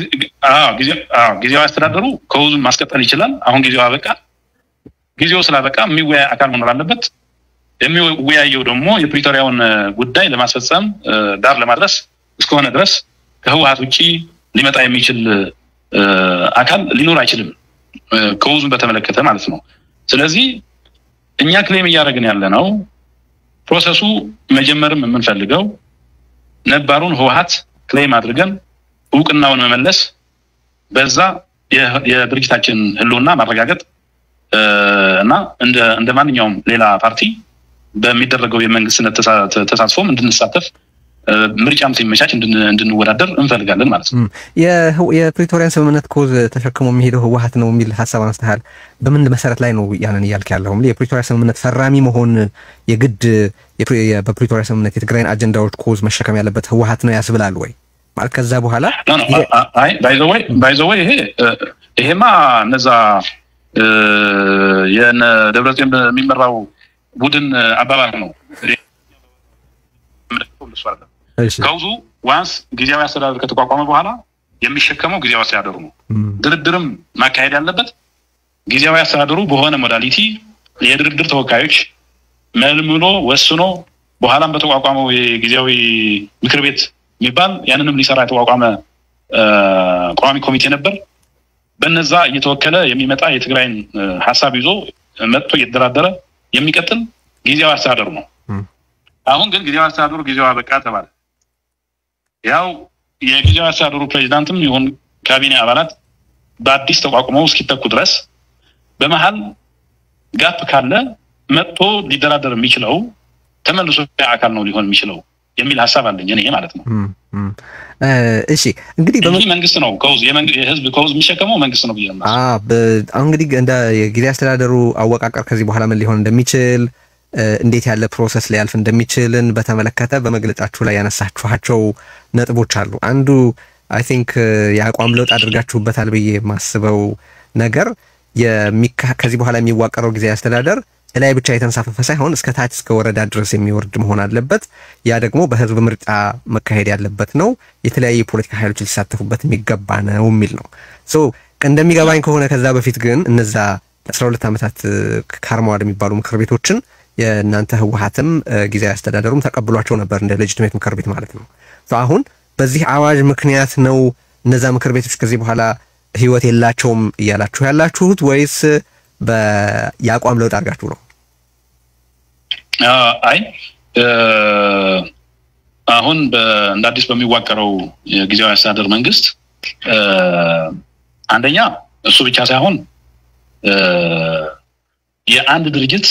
ጊዜያዊ አስተዳደሩ ከውዙን ማስቀጠል ይችላል። አሁን ጊዜው አበቃ። ጊዜው ስላበቃ የሚወያይ አካል መኖር አለበት። የሚወያየው ደግሞ የፕሪቶሪያውን ጉዳይ ለማስፈጸም ዳር ለማድረስ እስከሆነ ድረስ ከህወሓት ውጪ ሊመጣ የሚችል አካል ሊኖር አይችልም። ከውዙን በተመለከተ ማለት ነው። ስለዚህ እኛ ክሌም እያደረግን ያለ ነው ፕሮሰሱ መጀመርም የምንፈልገው ነባሩን ህወሓት ክሌም አድርገን እውቅናውን መመለስ በዛ የድርጅታችን ህልውና ማረጋገጥ እና እንደ ማንኛውም ሌላ ፓርቲ በሚደረገው የመንግስትነት ተሳትፎም እንድንሳተፍ ምርጫም ሲመቻች እንድንወዳደር እንፈልጋለን ማለት ነው። የፕሪቶሪያን ስምምነት ኮዝ ተሸክሞ የሚሄደው ህወሓት ነው የሚል ሐሳብ አንስተሃል። በምን መሰረት ላይ ነው ያንን እያልክ ያለው? የፕሪቶሪያ ስምምነት ፈራሚ መሆን የግድ በፕሪቶሪያ ስምምነት የትግራይን አጀንዳዎች ኮዝ መሸከም ያለበት ህወሓት ነው ያስብላል ወይ? ማለት ከዛ በኋላ አይ ባይ ዘ ወይ ይሄማ እነዛ የነ ደብረጽዮን የሚመራው ቡድን አባባል ነው። ከውዙ ዋንስ ጊዜያዊ አስተዳደር ከተቋቋመ በኋላ የሚሸከመው ጊዜያዊ አስተዳደሩ ነው። ድርድርም ማካሄድ ያለበት ጊዜያዊ አስተዳደሩ በሆነ ሞዳሊቲ የድርድር ተወካዮች መልምሎ ወስኖ በኋላም በተቋቋመው የጊዜያዊ ምክር ቤት የሚባል ያንንም ሊሰራ የተቋቋመ ቋሚ ኮሚቴ ነበር። በነዛ እየተወከለ የሚመጣ የትግራይን ሐሳብ ይዞ መጥቶ እየተደራደረ የሚቀጥል ጊዜያዊ አስተዳደሩ ነው። አሁን ግን ጊዜያዊ አስተዳደሩ ጊዜው አበቃ ተባለ። ያው የጊዜያዊ አስተዳደሩ ፕሬዝዳንትም ይሁን ካቢኔ አባላት በአዲስ ተቋቁመው እስኪተኩ ድረስ በመሃል ጋፕ ካለ መጥቶ ሊደራደር የሚችለው ተመልሶ አካል ነው ሊሆን የሚችለው የሚል ሐሳብ አለኝ እኔ ማለት ነው። እሺ እንግዲህ መንግስት ነው የህዝብ ኮዝ የሚሸከመው መንግስት ነው ብዬ ነው። እንግዲህ እንደ የጊዜያዊ አስተዳደሩ አወቃቀር ከዚህ በኋላ ምን ሊሆን እንደሚችል እንዴት ያለ ፕሮሰስ ሊያልፍ እንደሚችልን በተመለከተ በመግለጫችሁ ላይ ያነሳችኋቸው ነጥቦች አሉ። አንዱ አይ ቲንክ የአቋም ለውጥ አድርጋችሁበታል ብዬ የማስበው ነገር ከዚህ በኋላ የሚዋቀረው ጊዜያዊ አስተዳደር ላይ ብቻ የተንሳፈፈ ሳይሆን እስከ ታች እስከ ወረዳ ድረስ የሚወርድ መሆን አለበት። ያ ደግሞ በህዝብ ምርጫ መካሄድ ያለበት ነው። የተለያዩ ፖለቲካ ኃይሎች ሊሳተፉበት የሚገባ ነው የሚል ነው። እንደሚገባኝ ከሆነ ከዛ በፊት ግን እነዛ 12 ዓመታት ካርማዋድ የሚባሉ ምክር ቤቶችን የእናንተ ህወሓትም ጊዜያዊ አስተዳደሩም ተቀብሏቸው ነበር እንደ ሌጂቲሜት ምክር ቤት ማለት ነው። አሁን በዚህ አዋጅ ምክንያት ነው እነዛ ምክር ቤቶች ከዚህ በኋላ ህይወት የላቸውም እያላችሁ ያላችሁት ወይስ በያቋም ለውጥ አድርጋችሁ ነው? አይ አሁን እንደ አዲስ በሚዋቀረው የጊዜያዊ አስተዳደር መንግስት አንደኛ እሱ ብቻ ሳይሆን የአንድ ድርጅት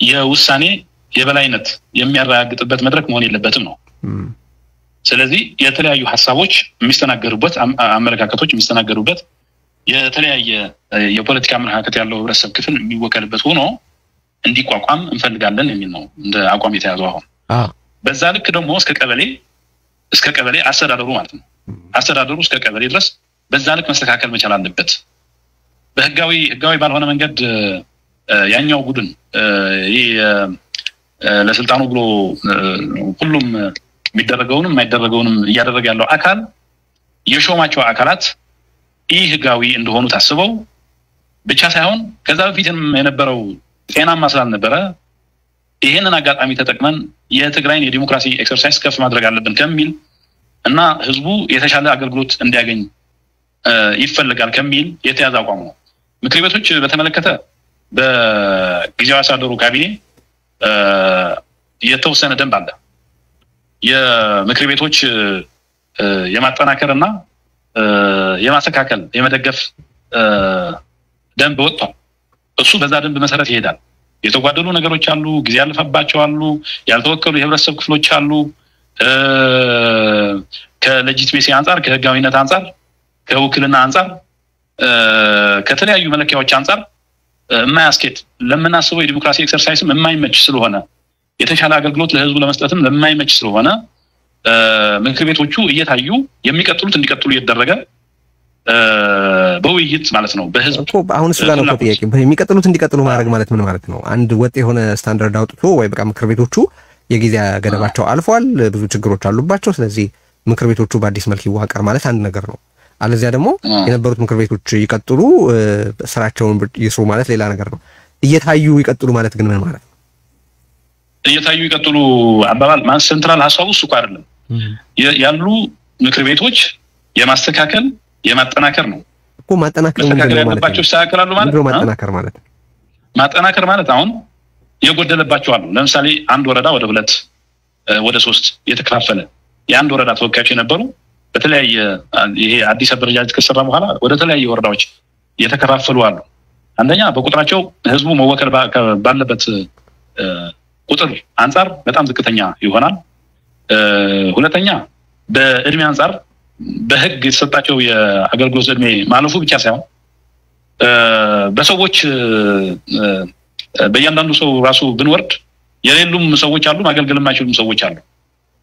የውሳኔ የበላይነት የሚያረጋግጥበት መድረክ መሆን የለበትም ነው። ስለዚህ የተለያዩ ሐሳቦች የሚስተናገሩበት አመለካከቶች የሚስተናገሩበት የተለያየ የፖለቲካ አመለካከት ያለው ህብረተሰብ ክፍል የሚወከልበት ሆኖ እንዲቋቋም እንፈልጋለን የሚል ነው እንደ አቋም የተያዘው። አሁን በዛ ልክ ደግሞ እስከ ቀበሌ አስተዳደሩ ማለት ነው አስተዳደሩ እስከ ቀበሌ ድረስ በዛ ልክ መስተካከል መቻል አለበት። በህጋዊ ባልሆነ መንገድ ያኛው ቡድን ለስልጣኑ ብሎ ሁሉም የሚደረገውንም የማይደረገውንም እያደረገ ያለው አካል የሾማቸው አካላት ህጋዊ እንደሆኑ ታስበው ብቻ ሳይሆን ከዛ በፊትም የነበረው ጤናማ ስላልነበረ ይሄንን አጋጣሚ ተጠቅመን የትግራይን የዲሞክራሲ ኤክሰርሳይዝ ከፍ ማድረግ አለብን ከሚል እና ህዝቡ የተሻለ አገልግሎት እንዲያገኝ ይፈልጋል ከሚል የተያዘ አቋም ነው። ምክር ቤቶች በተመለከተ በጊዜያዊ አስተዳደሩ ካቢኔ የተወሰነ ደንብ አለ። የምክር ቤቶች የማጠናከርና የማስተካከል የመደገፍ ደንብ ወጥቷል። እሱ በዛ ደንብ መሰረት ይሄዳል። የተጓደሉ ነገሮች አሉ፣ ጊዜ ያለፈባቸው አሉ፣ ያልተወከሉ የህብረተሰብ ክፍሎች አሉ። ከሌጂቲሜሲ አንፃር፣ ከህጋዊነት አንፃር፣ ከውክልና አንፃር፣ ከተለያዩ መለኪያዎች አንፃር የማያስኬድ ለምናስበው የዲሞክራሲ ኤክሰርሳይስም የማይመች ስለሆነ የተሻለ አገልግሎት ለህዝቡ ለመስጠትም ለማይመች ስለሆነ ምክር ቤቶቹ እየታዩ የሚቀጥሉት እንዲቀጥሉ እየተደረገ በውይይት ማለት ነው በህዝብ እኮ አሁን እሱ ጋር ነው ጥያቄ። የሚቀጥሉት እንዲቀጥሉ ማድረግ ማለት ምን ማለት ነው? አንድ ወጥ የሆነ ስታንዳርድ አውጥቶ ወይ በቃ ምክር ቤቶቹ የጊዜ ገደባቸው አልፏል፣ ብዙ ችግሮች አሉባቸው፣ ስለዚህ ምክር ቤቶቹ በአዲስ መልክ ይዋቀር ማለት አንድ ነገር ነው። አለዚያ ደግሞ የነበሩት ምክር ቤቶች ይቀጥሉ ስራቸውን ይስሩ ማለት ሌላ ነገር ነው። እየታዩ ይቀጥሉ ማለት ግን ምን ማለት ነው? እየታዩ ይቀጥሉ አባባል ማለት ሴንትራል ሐሳቡ እሱ አይደለም። ያሉ ምክር ቤቶች የማስተካከል የማጠናከር ነው እኮ። ማጠናከር ያለባቸው ይስተካከላሉ ማለት ነው። ማጠናከር ማለት ማጠናከር ማለት አሁን የጎደለባቸው አሉ። ለምሳሌ አንድ ወረዳ ወደ 2 ወደ 3 የተከፋፈለ የአንድ ወረዳ ተወካዮች የነበሩ በተለያየ ይሄ አዲስ አደረጃጀት ከሰራ በኋላ ወደ ተለያየ ወረዳዎች የተከፋፈሉ አሉ። አንደኛ በቁጥራቸው ህዝቡ መወከል ባለበት ቁጥር አንፃር በጣም ዝቅተኛ ይሆናል። ሁለተኛ በእድሜ አንፃር በህግ የተሰጣቸው የአገልግሎት እድሜ ማለፉ ብቻ ሳይሆን በሰዎች በእያንዳንዱ ሰው ራሱ ብንወርድ የሌሉም ሰዎች አሉ፣ ማገልገል የማይችሉም ሰዎች አሉ።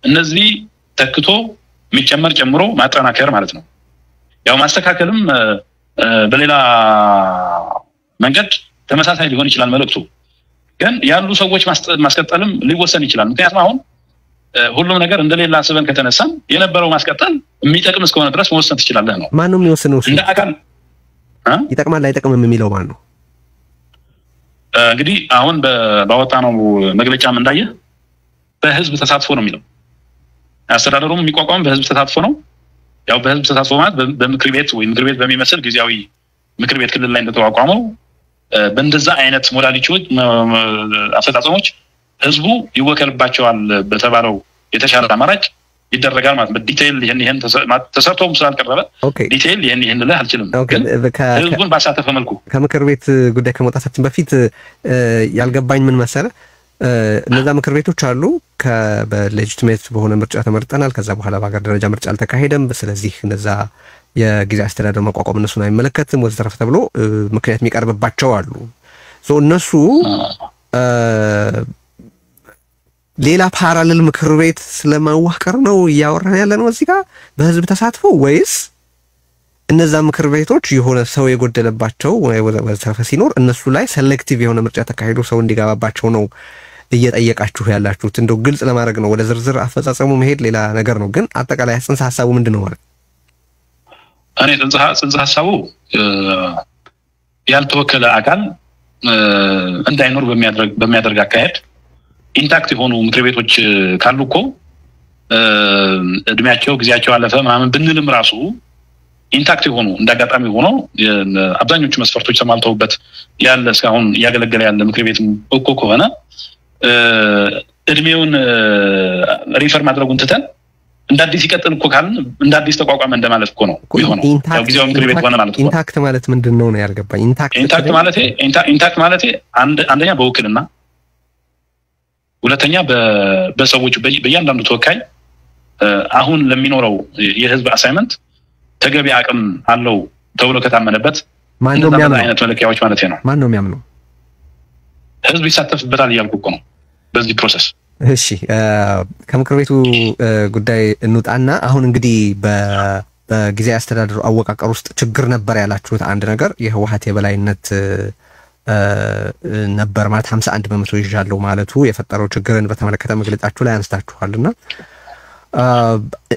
እነዚህ ተክቶ የሚጨመር ጨምሮ ማጠናከር ማለት ነው። ያው ማስተካከልም በሌላ መንገድ ተመሳሳይ ሊሆን ይችላል መልእክቱ። ግን ያሉ ሰዎች ማስቀጠልም ሊወሰን ይችላል። ምክንያቱም አሁን ሁሉም ነገር እንደሌላ አስበን ከተነሳን የነበረው ማስቀጠል የሚጠቅም እስከሆነ ድረስ መወሰን ትችላለህ ነው። ማን ነው የሚወስነው? እንደ አካል ይጠቅማል አይጠቅምም የሚለው ማን ነው? እንግዲህ አሁን ባወጣነው መግለጫም እንዳየ በህዝብ ተሳትፎ ነው የሚለው። አስተዳደሩም የሚቋቋም በህዝብ ተሳትፎ ነው። ያው በህዝብ ተሳትፎ ማለት በምክር ቤት ወይ ምክር ቤት በሚመስል ጊዜያዊ ምክር ቤት ክልል ላይ እንደተቋቋመው በእንደዛ አይነት ሞዳሊቲዎች አፈጻጸሞች ህዝቡ ይወከልባቸዋል በተባለው የተሻለ አማራጭ ይደረጋል ማለት በዲቴይል ይሄን ተሰርቶም ስላልቀረበ ዲቴይል ይሄን ልህ አልችልም። ህዝቡን ባሳተፈ መልኩ ከምክር ቤት ጉዳይ ከመውጣታችን በፊት ያልገባኝ ምን መሰለ፣ እነዛ ምክር ቤቶች አሉ በሌጂቲሜት በሆነ ምርጫ ተመርጠናል፣ ከዛ በኋላ በአገር ደረጃ ምርጫ አልተካሄደም፣ ስለዚህ እነዛ የጊዜ አስተዳደር መቋቋም እነሱን አይመለከትም ወዘተረፈ ተብሎ ምክንያት የሚቀርብባቸው አሉ። እነሱ ሌላ ፓራሌል ምክር ቤት ስለማዋቀር ነው እያወራን ያለ ነው እዚህ ጋር በህዝብ ተሳትፎ፣ ወይስ እነዛ ምክር ቤቶች የሆነ ሰው የጎደለባቸው ወዘተረፈ ሲኖር እነሱ ላይ ሴሌክቲቭ የሆነ ምርጫ ተካሂዶ ሰው እንዲገባባቸው ነው እየጠየቃችሁ ያላችሁት? እንደው ግልጽ ለማድረግ ነው። ወደ ዝርዝር አፈጻጸሙ መሄድ ሌላ ነገር ነው፣ ግን አጠቃላይ ጽንሰ ሐሳቡ ምንድነው ማለት? እኔ ጽንሰ ሐሳቡ ያልተወከለ አካል እንዳይኖር በሚያደርግ አካሄድ ኢንታክት የሆኑ ምክር ቤቶች ካሉ እኮ እድሜያቸው ጊዜያቸው አለፈ ምናምን ብንልም ራሱ ኢንታክት የሆኑ እንዳጋጣሚ ሆኖ አብዛኞቹ መስፈርቶች ተሟልተውበት ያለ እስካሁን እያገለገለ ያለ ምክር ቤት እኮ ከሆነ እድሜውን ሪፈር ማድረጉን ትተን እንዳዲስ ይቀጥል እኮ ካልን እንዳዲስ ተቋቋመ እንደማለት እኮ ነው የሚሆነው። ያው ጊዜያዊ ምክር ቤት ሆነ ማለት ነው። ኢንታክት ማለት ምንድነው ነው ያልገባኝ። ኢንታክት ማለት አንደኛ በውክልና፣ ሁለተኛ በሰዎች በእያንዳንዱ ተወካይ አሁን ለሚኖረው የህዝብ አሳይመንት ተገቢ አቅም አለው ተብሎ ከታመነበት ማን ነው የሚያምነው? አይነት መለኪያዎች ማለት ነው። ማን ነው የሚያምነው? ህዝብ ይሳተፍበታል እያልኩ እኮ ነው በዚህ ፕሮሰስ። እሺ ከምክር ቤቱ ጉዳይ እንውጣና አሁን እንግዲህ በጊዜ አስተዳደሩ አወቃቀር ውስጥ ችግር ነበር ያላችሁት አንድ ነገር የህወሓት የበላይነት ነበር ማለት 51% ይዣለው ማለቱ የፈጠረው ችግርን በተመለከተ መግለጫችሁ ላይ አንስታችኋልና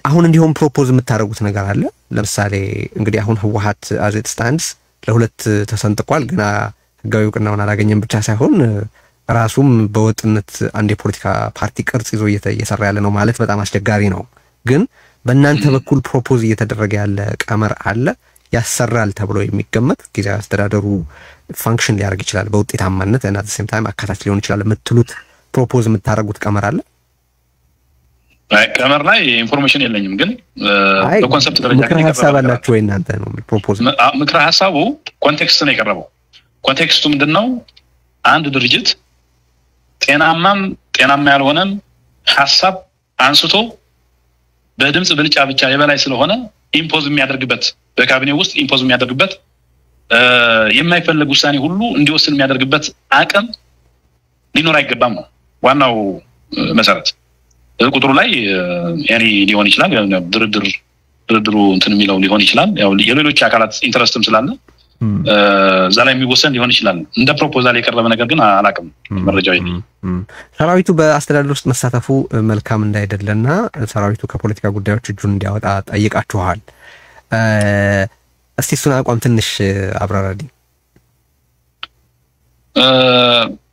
አሁን እንዲሁም ፕሮፖዝ የምታደርጉት ነገር አለ? ለምሳሌ እንግዲህ አሁን ህወሓት አዜት ስታንድስ ለሁለት ተሰንጥቋል፣ ገና ህጋዊ እውቅናውን አላገኘም ብቻ ሳይሆን ራሱም በወጥነት አንድ የፖለቲካ ፓርቲ ቅርጽ ይዞ እየሰራ ያለ ነው ማለት በጣም አስቸጋሪ ነው። ግን በእናንተ በኩል ፕሮፖዝ እየተደረገ ያለ ቀመር አለ ያሰራል ተብሎ የሚገመት ጊዜ አስተዳደሩ ፋንክሽን ሊያደርግ ይችላል በውጤታማነት እና at the same time አካታች ሊሆን ይችላል የምትሉት ፕሮፖዝ የምታደርጉት ቀመር አለ? ቀመር ላይ ኢንፎርሜሽን የለኝም፣ ግን በኮንሰፕት ደረጃ ምክረ ሀሳብ አላችሁ ወይ እናንተ ነው ፕሮፖዝ? ምክረ ሀሳቡ ኮንቴክስት ነው የቀረበው። ኮንቴክስቱ ምንድነው? አንድ ድርጅት ጤናማ ያልሆነም ሐሳብ አንስቶ በድምጽ ብልጫ ብቻ የበላይ ስለሆነ ኢምፖዝ የሚያደርግበት በካቢኔ ውስጥ ኢምፖዝ የሚያደርግበት የማይፈልግ ውሳኔ ሁሉ እንዲወስን የሚያደርግበት አቅም ሊኖር አይገባም ነው ዋናው መሰረት። ቁጥሩ ላይ ያኔ ሊሆን ይችላል ድርድሩ እንትን የሚለው ሊሆን ይችላል። ያው የሌሎች አካላት ኢንተረስትም ስላለ እዛ ላይ የሚወሰን ሊሆን ይችላል። እንደ ፕሮፖዛል የቀረበ ነገር ግን አላቅም መረጃው ይሄ። ሰራዊቱ በአስተዳደር ውስጥ መሳተፉ መልካም እንዳይደለና ሰራዊቱ ከፖለቲካ ጉዳዮች እጁን እንዲያወጣ ጠይቃችኋል። እስቲ እሱን አቋም ትንሽ አብራራልኝ።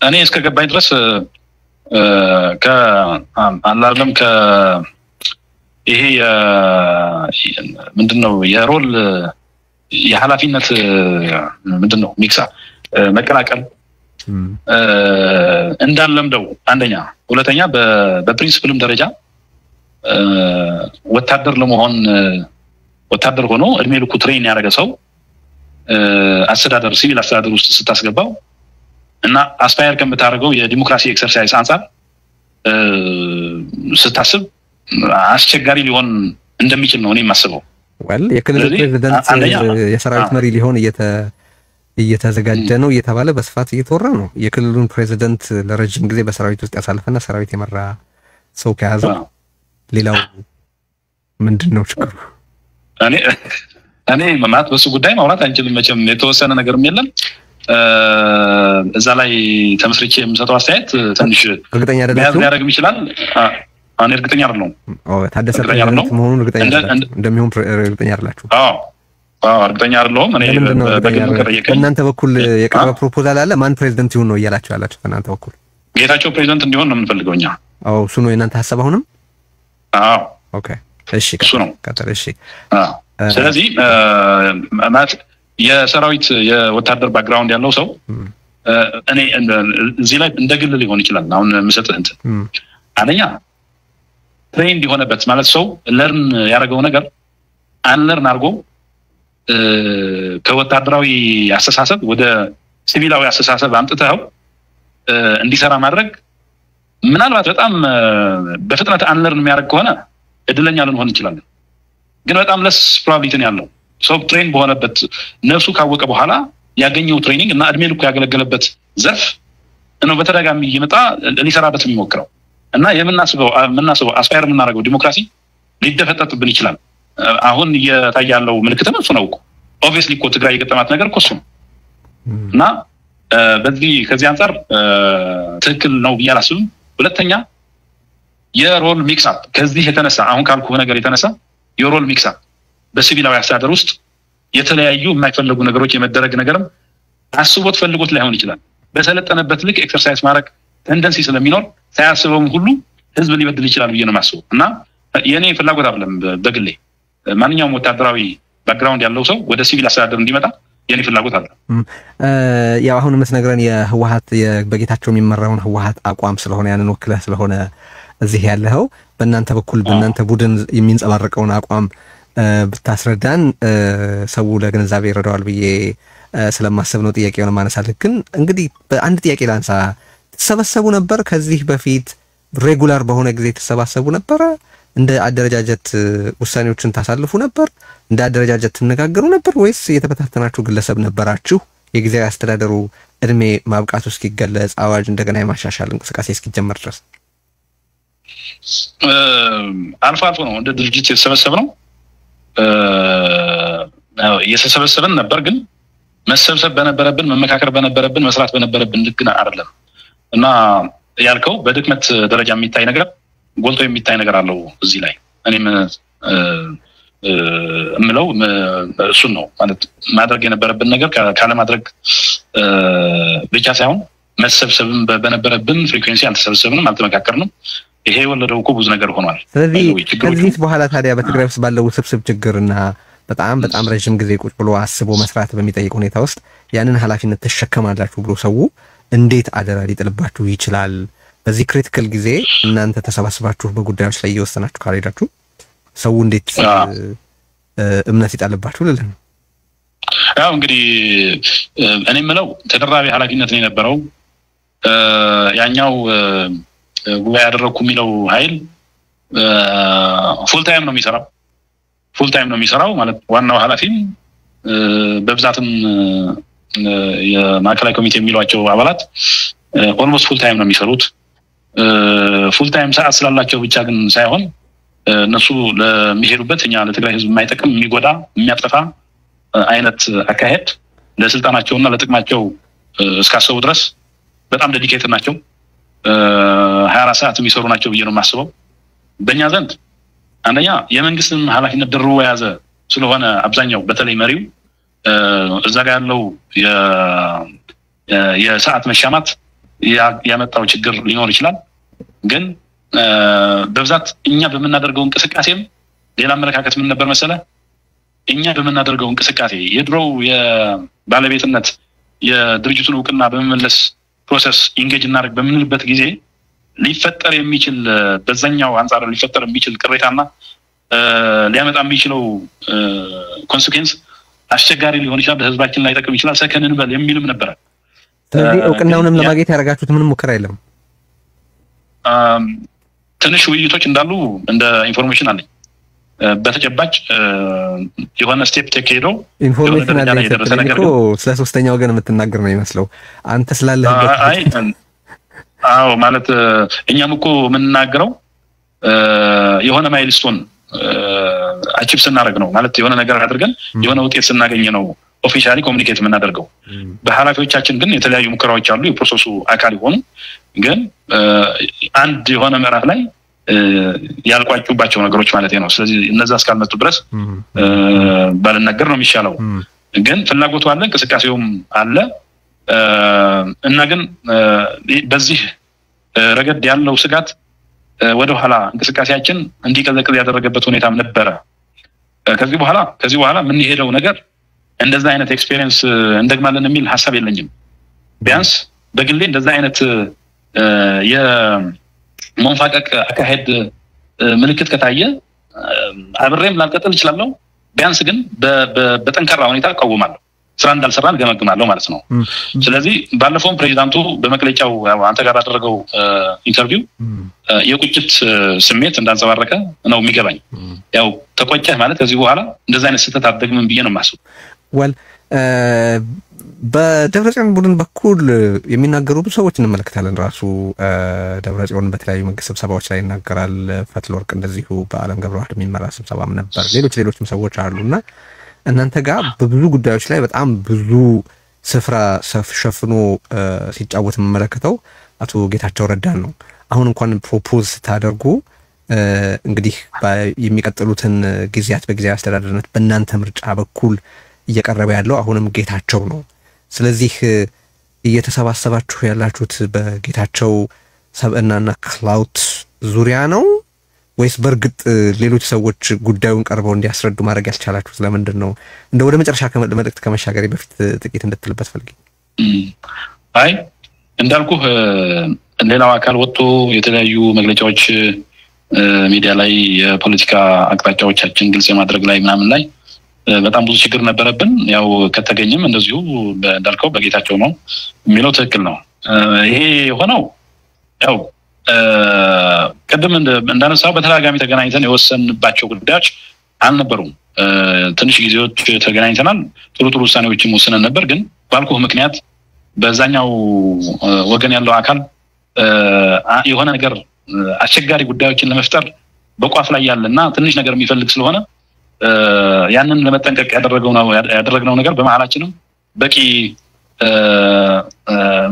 እኔ እስከ ገባኝ ድረስ ከአላለም ይሄ ምንድነው የሮል የኃላፊነት ምንድነው ሚክሳ መቀላቀል እንዳለምደው አንደኛ ሁለተኛ በፕሪንሲፕልም ደረጃ ወታደር ለመሆን ወታደር ሆኖ እድሜ ልኩ ትሬን ያደረገ ሰው አስተዳደር ሲቪል አስተዳደር ውስጥ ስታስገባው እና አስፓየር ከምታደርገው የዲሞክራሲ ኤክሰርሳይዝ አንፃር ስታስብ አስቸጋሪ ሊሆን እንደሚችል ነው እኔ የማስበው። ወል የክልል ፕሬዝዳንት የሰራዊት መሪ ሊሆን እየተዘጋጀ ነው እየተባለ በስፋት እየተወራ ነው። የክልሉን ፕሬዝዳንት ለረጅም ጊዜ በሰራዊት ውስጥ ያሳለፈና ሰራዊት የመራ ሰው ከያዘ ሌላው ምንድነው ችግሩ? እኔ ማለት በሱ ጉዳይ ማውራት አንችልም። መቼም የተወሰነ ነገርም የለም እዛ ላይ ተመስርቼ የምሰጠው አስተያየት ትንሽ እርግጠኛ አይደለም ያደርግም ይችላል። እኔ እርግጠኛ አይደለሁም። ታደሰ ፕሬዝዳንት መሆኑን እርግጠኛ እንደሚሆን እርግጠኛ አይደላችሁ? እርግጠኛ አይደለሁም። እኔ በእናንተ በኩል የቀረበ ፕሮፖዛል አለ? ማን ፕሬዝዳንት ይሁን ነው እያላችሁ ያላችሁ? በእናንተ በኩል ጌታቸው ፕሬዝዳንት እንዲሆን ነው የምንፈልገው እኛ። እሱ ነው የእናንተ ሐሳብ አሁንም? ኦኬ እሺ እሱ ነው ቀጥል። እሺ ስለዚህ ማለት የሰራዊት የወታደር ባክግራውንድ ያለው ሰው እኔ እዚህ ላይ እንደግል ሊሆን ይችላል። አሁን መስጠት አንደኛ ትሬንድ የሆነበት ማለት ሰው ለርን ያደረገው ነገር አንለርን አድርጎ ከወታደራዊ አስተሳሰብ ወደ ሲቪላዊ አስተሳሰብ አምጥተው እንዲሰራ ማድረግ ምናልባት በጣም በፍጥነት አንለርን የሚያደርግ ከሆነ እድለኛ ልንሆን እንችላለን። ግን በጣም ለስ ፕሮባቢሊቲ ያለው ሰው ትሬን በሆነበት ነፍሱ ካወቀ በኋላ ያገኘው ትሬኒንግ እና እድሜ ልኩ ያገለገለበት ዘርፍ ነው በተደጋጋሚ እየመጣ ሊሰራበት የሚሞክረው እና የምናስበው አስፓየር የምናደርገው ዲሞክራሲ ሊደፈጠጥብን ይችላል። አሁን እየታየ ያለው ምልክትም እሱ ነው። ኦብቪየስሊ እኮ ትግራይ የገጠማት ነገር እኮ እሱ ነው እና ከዚህ አንፃር ትክክል ነው ብዬ አላስብም። ሁለተኛ የሮል ሚክስ አፕ ከዚህ የተነሳ አሁን ካልኩ ነገር የተነሳ የሮል ሚክስ አፕ በሲቪላዊ አስተዳደር ውስጥ የተለያዩ የማይፈልጉ ነገሮች የመደረግ ነገርም አስቦት ፈልጎት ላይሆን ይችላል። በሰለጠነበት ልክ ኤክሰርሳይዝ ማድረግ ቴንደንሲ ስለሚኖር ሳያስበውም ሁሉ ህዝብ ሊበድል ይችላል ብዬ ነው የማስበው እና የኔ ፍላጎት አይደለም በግሌ ማንኛውም ወታደራዊ ባክግራውንድ ያለው ሰው ወደ ሲቪል አስተዳደር እንዲመጣ የኔ ፍላጎት አለ። ያው አሁን የምትነግረን የህወሓት በጌታቸው የሚመራውን ህወሓት አቋም ስለሆነ ያንን ወክለህ ስለሆነ እዚህ ያለው በእናንተ በኩል በእናንተ ቡድን የሚንጸባረቀውን አቋም ብታስረዳን ሰው ለግንዛቤ ይረዳዋል ብዬ ስለማሰብ ነው ጥያቄውን ማነሳልህ። ግን እንግዲህ በአንድ ጥያቄ ላንሳ። ተሰበሰቡ ነበር ከዚህ በፊት ሬጉላር በሆነ ጊዜ ተሰባሰቡ ነበር? እንደ አደረጃጀት ውሳኔዎችን ታሳልፉ ነበር? እንደ አደረጃጀት ትነጋገሩ ነበር ወይስ የተበታተናችሁ ግለሰብ ነበራችሁ? የጊዜያዊ አስተዳደሩ እድሜ ማብቃቱ እስኪገለጽ አዋጅ እንደገና የማሻሻል እንቅስቃሴ እስኪጀመር ድረስ አልፎ አልፎ ነው እንደ ድርጅት የተሰበሰብነው። እየተሰበሰብን ነበር ግን መሰብሰብ በነበረብን መመካከር በነበረብን መስራት በነበረብን ልክ አይደለም እና ያልከው በድክመት ደረጃ የሚታይ ነገር ጎልቶ የሚታይ ነገር አለው እዚህ ላይ እኔም እምለው እሱን ነው ማለት ማድረግ የነበረብን ነገር ካለ ማድረግ ብቻ ሳይሆን መሰብሰብም በነበረብን ፍሪኩዌንሲ አልተሰበሰብንም አልተመካከርንም። ይሄ ወለደው እኮ ብዙ ነገር ሆኗል። ስለዚህ ከዚህ በኋላ ታዲያ በትግራይ ውስጥ ባለው ስብስብ ችግርና በጣም ረጅም ጊዜ ቁጭ ብሎ አስቦ መስራት በሚጠይቅ ሁኔታ ውስጥ ያንን ኃላፊነት ተሸከማላችሁ ብሎ ሰው እንዴት አደራ ሊጥልባችሁ ይችላል? በዚህ ክሪቲካል ጊዜ እናንተ ተሰባስባችሁ በጉዳዮች ላይ እየወሰናችሁ ካልሄዳችሁ ሰው እንዴት እምነት ይጣልባችሁ ልልህ ነው። ያው እንግዲህ እኔ የምለው ተደራቢ ኃላፊነት ነው የነበረው። ያኛው ጉባኤ ያደረኩ የሚለው ኃይል ፉል ታይም ነው የሚሰራው ማለት ዋናው ኃላፊም በብዛትም የማዕከላዊ ኮሚቴ የሚሏቸው አባላት ኦልሞስት ፉል ታይም ነው የሚሰሩት። ፉል ታይም ሰዓት ስላላቸው ብቻ ግን ሳይሆን እነሱ ለሚሄዱበት እኛ ለትግራይ ህዝብ የማይጠቅም የሚጎዳ የሚያጠፋ አይነት አካሄድ ለስልጣናቸውና ለጥቅማቸው እስካሰቡ ድረስ በጣም ዴዲኬትድ ናቸው። 24 ሰዓት የሚሰሩ ናቸው ብዬ ነው የማስበው። በእኛ ዘንድ አንደኛ የመንግስትም ኃላፊነት ድርቦ የያዘ ስለሆነ አብዛኛው በተለይ መሪው እዛ ጋር ያለው የሰዓት መሻማት ያመጣው ችግር ሊኖር ይችላል። ግን በብዛት እኛ በመናደርገው እንቅስቃሴም ሌላ አመለካከት ምን ነበር መሰለ? እኛ በመናደርገው እንቅስቃሴ የድሮው የባለቤትነት የድርጅቱን እውቅና በመመለስ ፕሮሰስ ኢንጌጅ እናደርግ በምንልበት ጊዜ ሊፈጠር የሚችል በዛኛው አንጻር ሊፈጠር የሚችል ቅሬታና ሊያመጣ የሚችለው ኮንሲኩዌንስ አስቸጋሪ ሊሆን ይችላል፣ በህዝባችን ላይ ጠቅም ይችላል፣ ሰከንን በል የሚልም ነበር። ስለዚህ እውቅናውንም ለማግኘት ያደረጋችሁት ምንም ሙከራ የለም? ትንሽ ውይይቶች እንዳሉ እንደ ኢንፎርሜሽን አለኝ። በተጨባጭ የሆነ ስቴፕ ተከሄዶ ኢንፎርሜሽን አለ የደረሰ ነገር ነው። ስለ ሶስተኛ ወገን የምትናገር ነው ይመስለው አንተ ስላለህበት። አዎ ማለት እኛም እኮ የምንናገረው የሆነ ማይልስቶን አቺቭ ስናደርግ ነው ማለት የሆነ ነገር አድርገን የሆነ ውጤት ስናገኝ ነው ኦፊሻሊ ኮሙኒኬት የምናደርገው። በኃላፊዎቻችን ግን የተለያዩ ሙከራዎች አሉ የፕሮሰሱ አካል ይሆኑ ግን አንድ የሆነ ምዕራፍ ላይ ያልቋጩባቸው ነገሮች ማለት ነው። ስለዚህ እነዛ እስካልመጡ ድረስ ባልነገር ነው የሚሻለው። ግን ፍላጎቱ አለ፣ እንቅስቃሴውም አለ እና ግን በዚህ ረገድ ያለው ስጋት ወደ ኋላ እንቅስቃሴያችን እንዲቀዘቅዝ ያደረገበት ሁኔታም ነበረ። ከዚህ በኋላ ምን ይሄደው ነገር እንደዛ አይነት ኤክስፒሪየንስ እንደግማለን የሚል ሐሳብ የለኝም። ቢያንስ በግሌ እንደዛ አይነት የመንፋቀቅ አካሄድ ምልክት ከታየ አብሬም ላልቀጥል እችላለሁ። ቢያንስ ግን በጠንካራ ሁኔታ እቃወማለሁ፣ ስራ እንዳልሰራን ገመግማለሁ ማለት ነው። ስለዚህ ባለፈውም ፕሬዚዳንቱ በመግለጫው አንተ ጋር ያደረገው ኢንተርቪው የቁጭት ስሜት እንዳንጸባረቀ ነው የሚገባኝ። ያው ተቆጨህ ማለት ከዚህ በኋላ እንደዛ አይነት ስህተት አትደግምም ብዬ ነው የማስበው። በደብረጽዮን ቡድን በኩል የሚናገሩ ብዙ ሰዎች እንመለከታለን። ራሱ ደብረጽዮን በተለያዩ መንግስት ስብሰባዎች ላይ ይናገራል። ፈትለወርቅ እንደዚሁ በአለም ገብረዋህድ የሚመራ ስብሰባም ነበር። ሌሎችም ሰዎች አሉና እናንተ ጋር በብዙ ጉዳዮች ላይ በጣም ብዙ ስፍራ ሸፍኖ ሲጫወት የምመለከተው አቶ ጌታቸው ረዳን ነው። አሁን እንኳን ፕሮፖዝ ስታደርጉ እንግዲህ የሚቀጥሉትን ጊዜያት በጊዜያዊ አስተዳደርነት በእናንተ ምርጫ በኩል እየቀረበ ያለው አሁንም ጌታቸው ነው። ስለዚህ እየተሰባሰባችሁ ያላችሁት በጌታቸው ሰብዕናና ክላውት ዙሪያ ነው ወይስ በርግጥ ሌሎች ሰዎች ጉዳዩን ቀርበው እንዲያስረዱ ማድረግ ያልቻላችሁት ለምንድን ነው? እንደ ወደ መጨረሻ መልእክት ከመሻገሬ በፊት ጥቂት እንድትልበት ፈልጊ። አይ እንዳልኩህ ሌላው አካል ወጥቶ የተለያዩ መግለጫዎች ሚዲያ ላይ የፖለቲካ አቅጣጫዎቻችን ግልጽ የማድረግ ላይ ምናምን ላይ በጣም ብዙ ችግር ነበረብን። ያው ከተገኘም እንደዚሁ እንዳልከው በጌታቸው ነው የሚለው ትክክል ነው። ይሄ የሆነው ያው ቀደም እንዳነሳው በተደጋጋሚ ተገናኝተን የወሰንባቸው ጉዳዮች አልነበሩም። ትንሽ ጊዜዎች ተገናኝተናል፣ ጥሩ ውሳኔዎችም ወስነን ነበር። ግን ባልኩህ ምክንያት በዛኛው ወገን ያለው አካል የሆነ ነገር አስቸጋሪ ጉዳዮችን ለመፍጠር በቋፍ ላይ ያለና ትንሽ ነገር የሚፈልግ ስለሆነ ያንን ለመጠንቀቅ ያደረግነው ነገር በመሀላችንም በቂ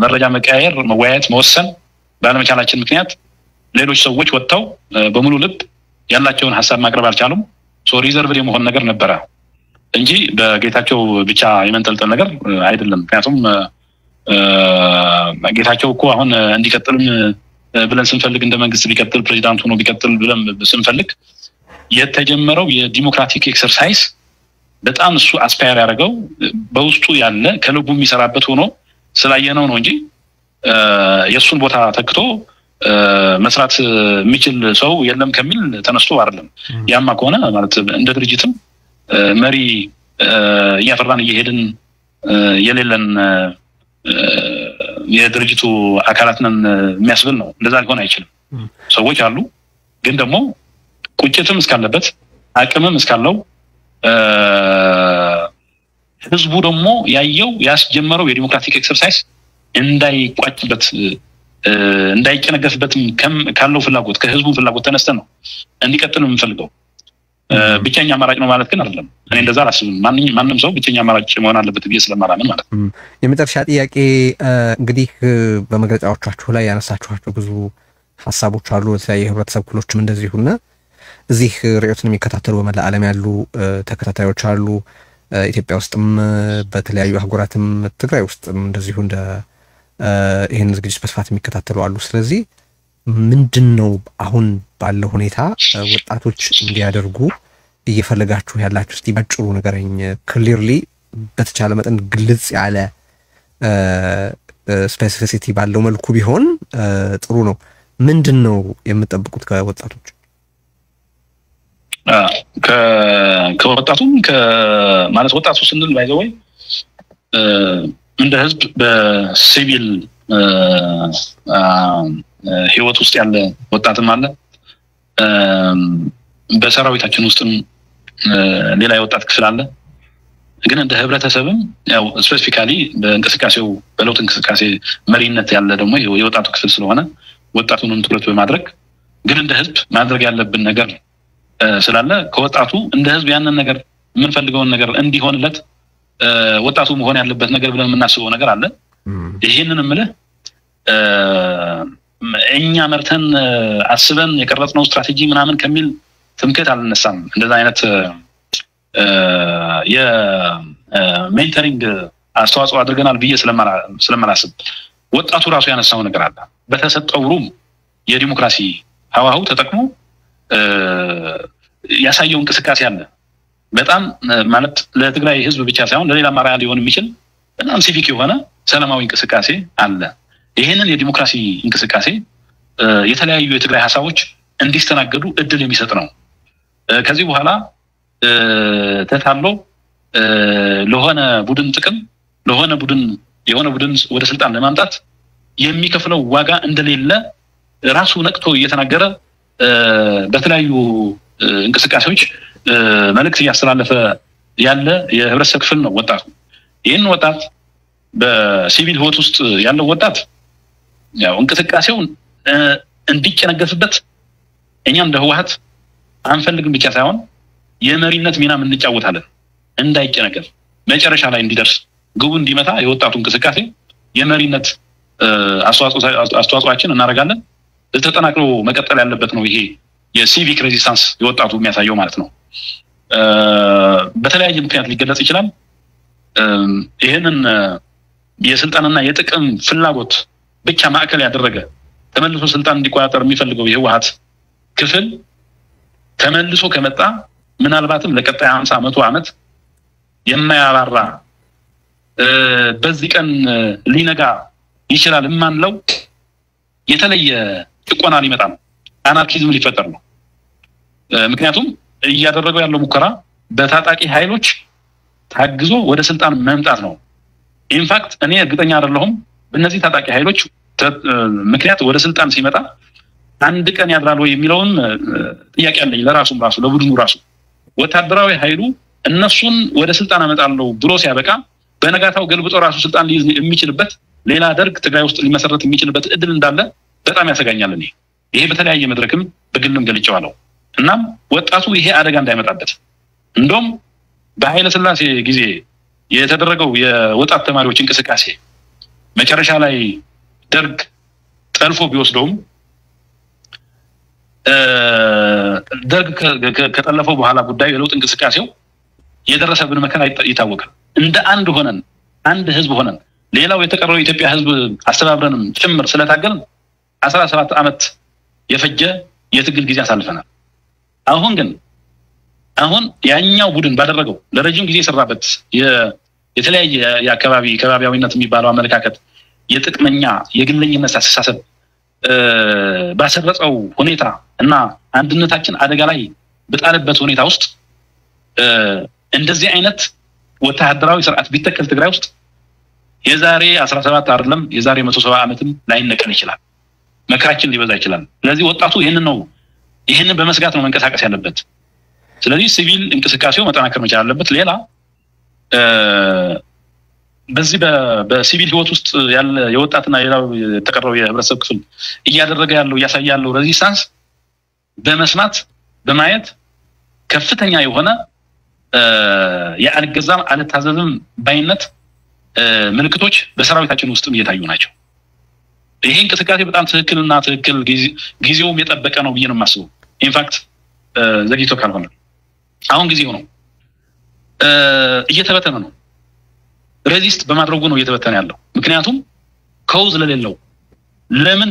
መረጃ መቀያየር፣ መወያየት፣ መወሰን ባለመቻላችን ምክንያት ሌሎች ሰዎች ወጥተው በሙሉ ልብ ያላቸውን ሐሳብ ማቅረብ አልቻሉም። ሪዘርቭድ የመሆን ነገር ነበረ እንጂ በጌታቸው ብቻ የመንጠልጠል ነገር አይደለም። ምክንያቱም ጌታቸው እኮ አሁን እንዲቀጥልም ብለን ስንፈልግ እንደ መንግስት ቢቀጥል ፕሬዚዳንት ሆኖ ቢቀጥል ብለን ስንፈልግ የተጀመረው የዲሞክራቲክ ኤክሰርሳይዝ በጣም እሱ አስፓየር ያደረገው በውስጡ ያለ ከልቡ የሚሰራበት ሆኖ ስላየነው ነው እንጂ የሱን ቦታ ተክቶ መስራት የሚችል ሰው የለም ከሚል ተነስቶ አይደለም። ያማ ከሆነ ማለት እንደ ድርጅትም መሪ እያፈራን እየሄድን የሌለን የድርጅቱ አካላት ነን የሚያስብል ነው። እንደዛ ሊሆን አይችልም። ሰዎች አሉ፣ ግን ደግሞ ቁጭትም እስካለበት አቅምም እስካለው ህዝቡ ደግሞ ያየው ያስጀመረው የዲሞክራቲክ ኤክሰርሳይዝ እንዳይቋጭበት እንዳይጨነገፍበትም ካለው ፍላጎት ከህዝቡ ፍላጎት ተነስተን ነው እንዲቀጥል የምንፈልገው። ብቸኛ አማራጭ ነው ማለት ግን አይደለም። እኔ እንደዛ አላስብም። ማንንም ሰው ብቸኛ አማራጭ መሆን አለበት ብዬ ስለማላምን ማለት ነው። የመጨረሻ ጥያቄ እንግዲህ በመግለጫዎቻችሁ ላይ ያነሳችኋቸው ብዙ ሀሳቦች አሉ። የተለያዩ ህብረተሰብ ክፍሎችም እንደዚሁና እዚህ ርዕዮትን የሚከታተሉ በመላ ዓለም ያሉ ተከታታዮች አሉ። ኢትዮጵያ ውስጥም በተለያዩ አህጉራትም ትግራይ ውስጥም እንደዚሁ እንደ ይሄን ዝግጅት በስፋት የሚከታተሉ አሉ። ስለዚህ ምንድነው አሁን ባለው ሁኔታ ወጣቶች እንዲያደርጉ እየፈለጋችሁ ያላችሁ? እስቲ ባጭሩ ንገረኝ። ክሊርሊ በተቻለ መጠን ግልጽ ያለ ስፔሲፊሲቲ ባለው መልኩ ቢሆን ጥሩ ነው። ምንድነው የምትጠብቁት ከወጣቶች? ከወጣቱም ማለት ወጣቱ ስንል ባይዘው እንደ ህዝብ በሲቪል ህይወት ውስጥ ያለ ወጣትም አለ። በሰራዊታችን ውስጥም ሌላ የወጣት ክፍል አለ። ግን እንደ ህብረተሰብም ያው ስፔሲፊካሊ በእንቅስቃሴው በለውጥ እንቅስቃሴ መሪነት ያለ ደግሞ የወጣቱ ክፍል ስለሆነ ወጣቱንም ትኩረት በማድረግ ግን እንደ ህዝብ ማድረግ ያለብን ነገር ስላለ ከወጣቱ እንደ ህዝብ ያንን ነገር የምንፈልገውን ነገር እንዲሆንለት ወጣቱ መሆን ያለበት ነገር ብለን የምናስበው ነገር አለ። ይሄንን ምልህ እኛ መርተን አስበን የቀረጽነው ስትራቴጂ ምናምን ከሚል ትምክህት አልነሳም። እንደዛ አይነት የሜንተሪንግ አስተዋጽኦ አድርገናል ብዬ ስለማላስብ ወጣቱ ራሱ ያነሳው ነገር አለ። በተሰጠው ሩም የዲሞክራሲ ሀዋሁ ተጠቅሞ ያሳየው እንቅስቃሴ አለ። በጣም ማለት ለትግራይ ህዝብ ብቻ ሳይሆን ለሌላ ማራያ ሊሆን የሚችል በጣም ሲቪክ የሆነ ሰላማዊ እንቅስቃሴ አለ። ይሄንን የዲሞክራሲ እንቅስቃሴ የተለያዩ የትግራይ ሀሳቦች እንዲስተናገዱ እድል የሚሰጥ ነው። ከዚህ በኋላ ተታሎ ለሆነ ቡድን ጥቅም የሆነ ቡድን ወደ ስልጣን ለማምጣት የሚከፍለው ዋጋ እንደሌለ ራሱ ነቅቶ እየተናገረ በተለያዩ እንቅስቃሴዎች መልእክት እያስተላለፈ ያለ የህብረተሰብ ክፍል ነው ወጣቱ። ይህን ወጣት በሲቪል ህይወት ውስጥ ያለው ወጣት ያው እንቅስቃሴው እንዲጨነገፍበት እኛ እንደ ህወሓት አንፈልግም ብቻ ሳይሆን የመሪነት ሚና እንጫወታለን። እንዳይጨነገፍ መጨረሻ ላይ እንዲደርስ ግቡ እንዲመታ የወጣቱ እንቅስቃሴ የመሪነት አስተዋጽኦአችን እናደርጋለን። ተጠናክሮ መቀጠል ያለበት ነው። ይሄ የሲቪክ ሬዚስታንስ የወጣቱ የሚያሳየው ማለት ነው። በተለያየ ምክንያት ሊገለጽ ይችላል። ይሄንን የስልጣንና የጥቅም ፍላጎት ብቻ ማዕከል ያደረገ ተመልሶ ስልጣን እንዲቆጣጠር የሚፈልገው የህወሓት ክፍል ተመልሶ ከመጣ ምናልባትም ለቀጣይ 50 100 ዓመት የማያባራ በዚህ ቀን ሊነጋ ይችላል የማንለው የተለየ ጭቆና ሊመጣ ነው። አናርኪዝም ሊፈጠር ነው። ምክንያቱም እያደረገው ያለው ሙከራ በታጣቂ ኃይሎች ታግዞ ወደ ስልጣን መምጣት ነው። ኢንፋክት እኔ እርግጠኛ አይደለሁም በእነዚህ ታጣቂ ኃይሎች ምክንያት ወደ ስልጣን ሲመጣ አንድ ቀን ያድራል ወይ የሚለውን ጥያቄ አለኝ። ራሱ ለቡድኑ ራሱ ወታደራዊ ኃይሉ እነሱን ወደ ስልጣን አመጣለው ብሎ ሲያበቃ በነጋታው ገልብጦ ራሱ ስልጣን ሊይዝ የሚችልበት ሌላ ደርግ ትግራይ ውስጥ ሊመሰረት የሚችልበት እድል እንዳለ በጣም ያሰጋኛል። ይሄ በተለያየ መድረክም በግልም ገልጬዋለሁ። እናም ወጣቱ ይሄ አደጋ እንዳይመጣበት እንደውም በኃይለ ሥላሴ ጊዜ የተደረገው የወጣት ተማሪዎች እንቅስቃሴ መጨረሻ ላይ ደርግ ጠልፎ ቢወስደውም ደርግ ከጠለፈው በኋላ ጉዳዩ የለውጥ እንቅስቃሴው የደረሰብን መከራ ይታወቃል። እንደ አንድ ህዝብ ሆነን ሌላው የተቀረው የኢትዮጵያ ህዝብ አስተባብረንም ጭምር ስለታገልን 17 ዓመት የፈጀ የትግል ጊዜ አሳልፈናል። አሁን ያኛው ቡድን ባደረገው ለረጅም ጊዜ የሰራበት የተለያየ የአካባቢያዊነት የሚባለው አመለካከት የጥቅመኛ የግለኝነት አስተሳሰብ ባሰረጸው ሁኔታ እና አንድነታችን አደጋ ላይ በጣለበት ሁኔታ ውስጥ እንደዚህ አይነት ወታደራዊ ስርዓት ቢተከል ትግራይ ውስጥ የዛሬ 17 አይደለም የዛሬ 170 ዓመትም ላይነቀል ይችላል። መከራችን ሊበዛ ይችላል። ስለዚህ ወጣቱ ይሄንን በመስጋት ነው መንቀሳቀስ ያለበት። ስለዚህ ሲቪል እንቅስቃሴው መጠናከር መቻል አለበት። ሌላ በዚህ በሲቪል ህይወት ውስጥ ያለ የወጣትና የሌላው የተቀረው የህብረተሰብ ክፍል እያደረገ ያለው እያሳየ ያለው ሬዚስታንስ በመስማት በማየት ከፍተኛ የሆነ የአልገዛም አልታዘዝም ባይነት ምልክቶች በሰራዊታችን ውስጥም እየታዩ ናቸው። ይሄ እንቅስቃሴ በጣም ትክክል ጊዜውም የጠበቀ ነው ብዬ ነው የማስበው። ኢንፋክት ዘግይቶ ካልሆነ አሁን ጊዜው ነው። እየተበተነ ነው። ሬዚስት በማድረጉ ነው እየተበተነ ያለው። ምክንያቱም ከውዝ ለሌለው ለምን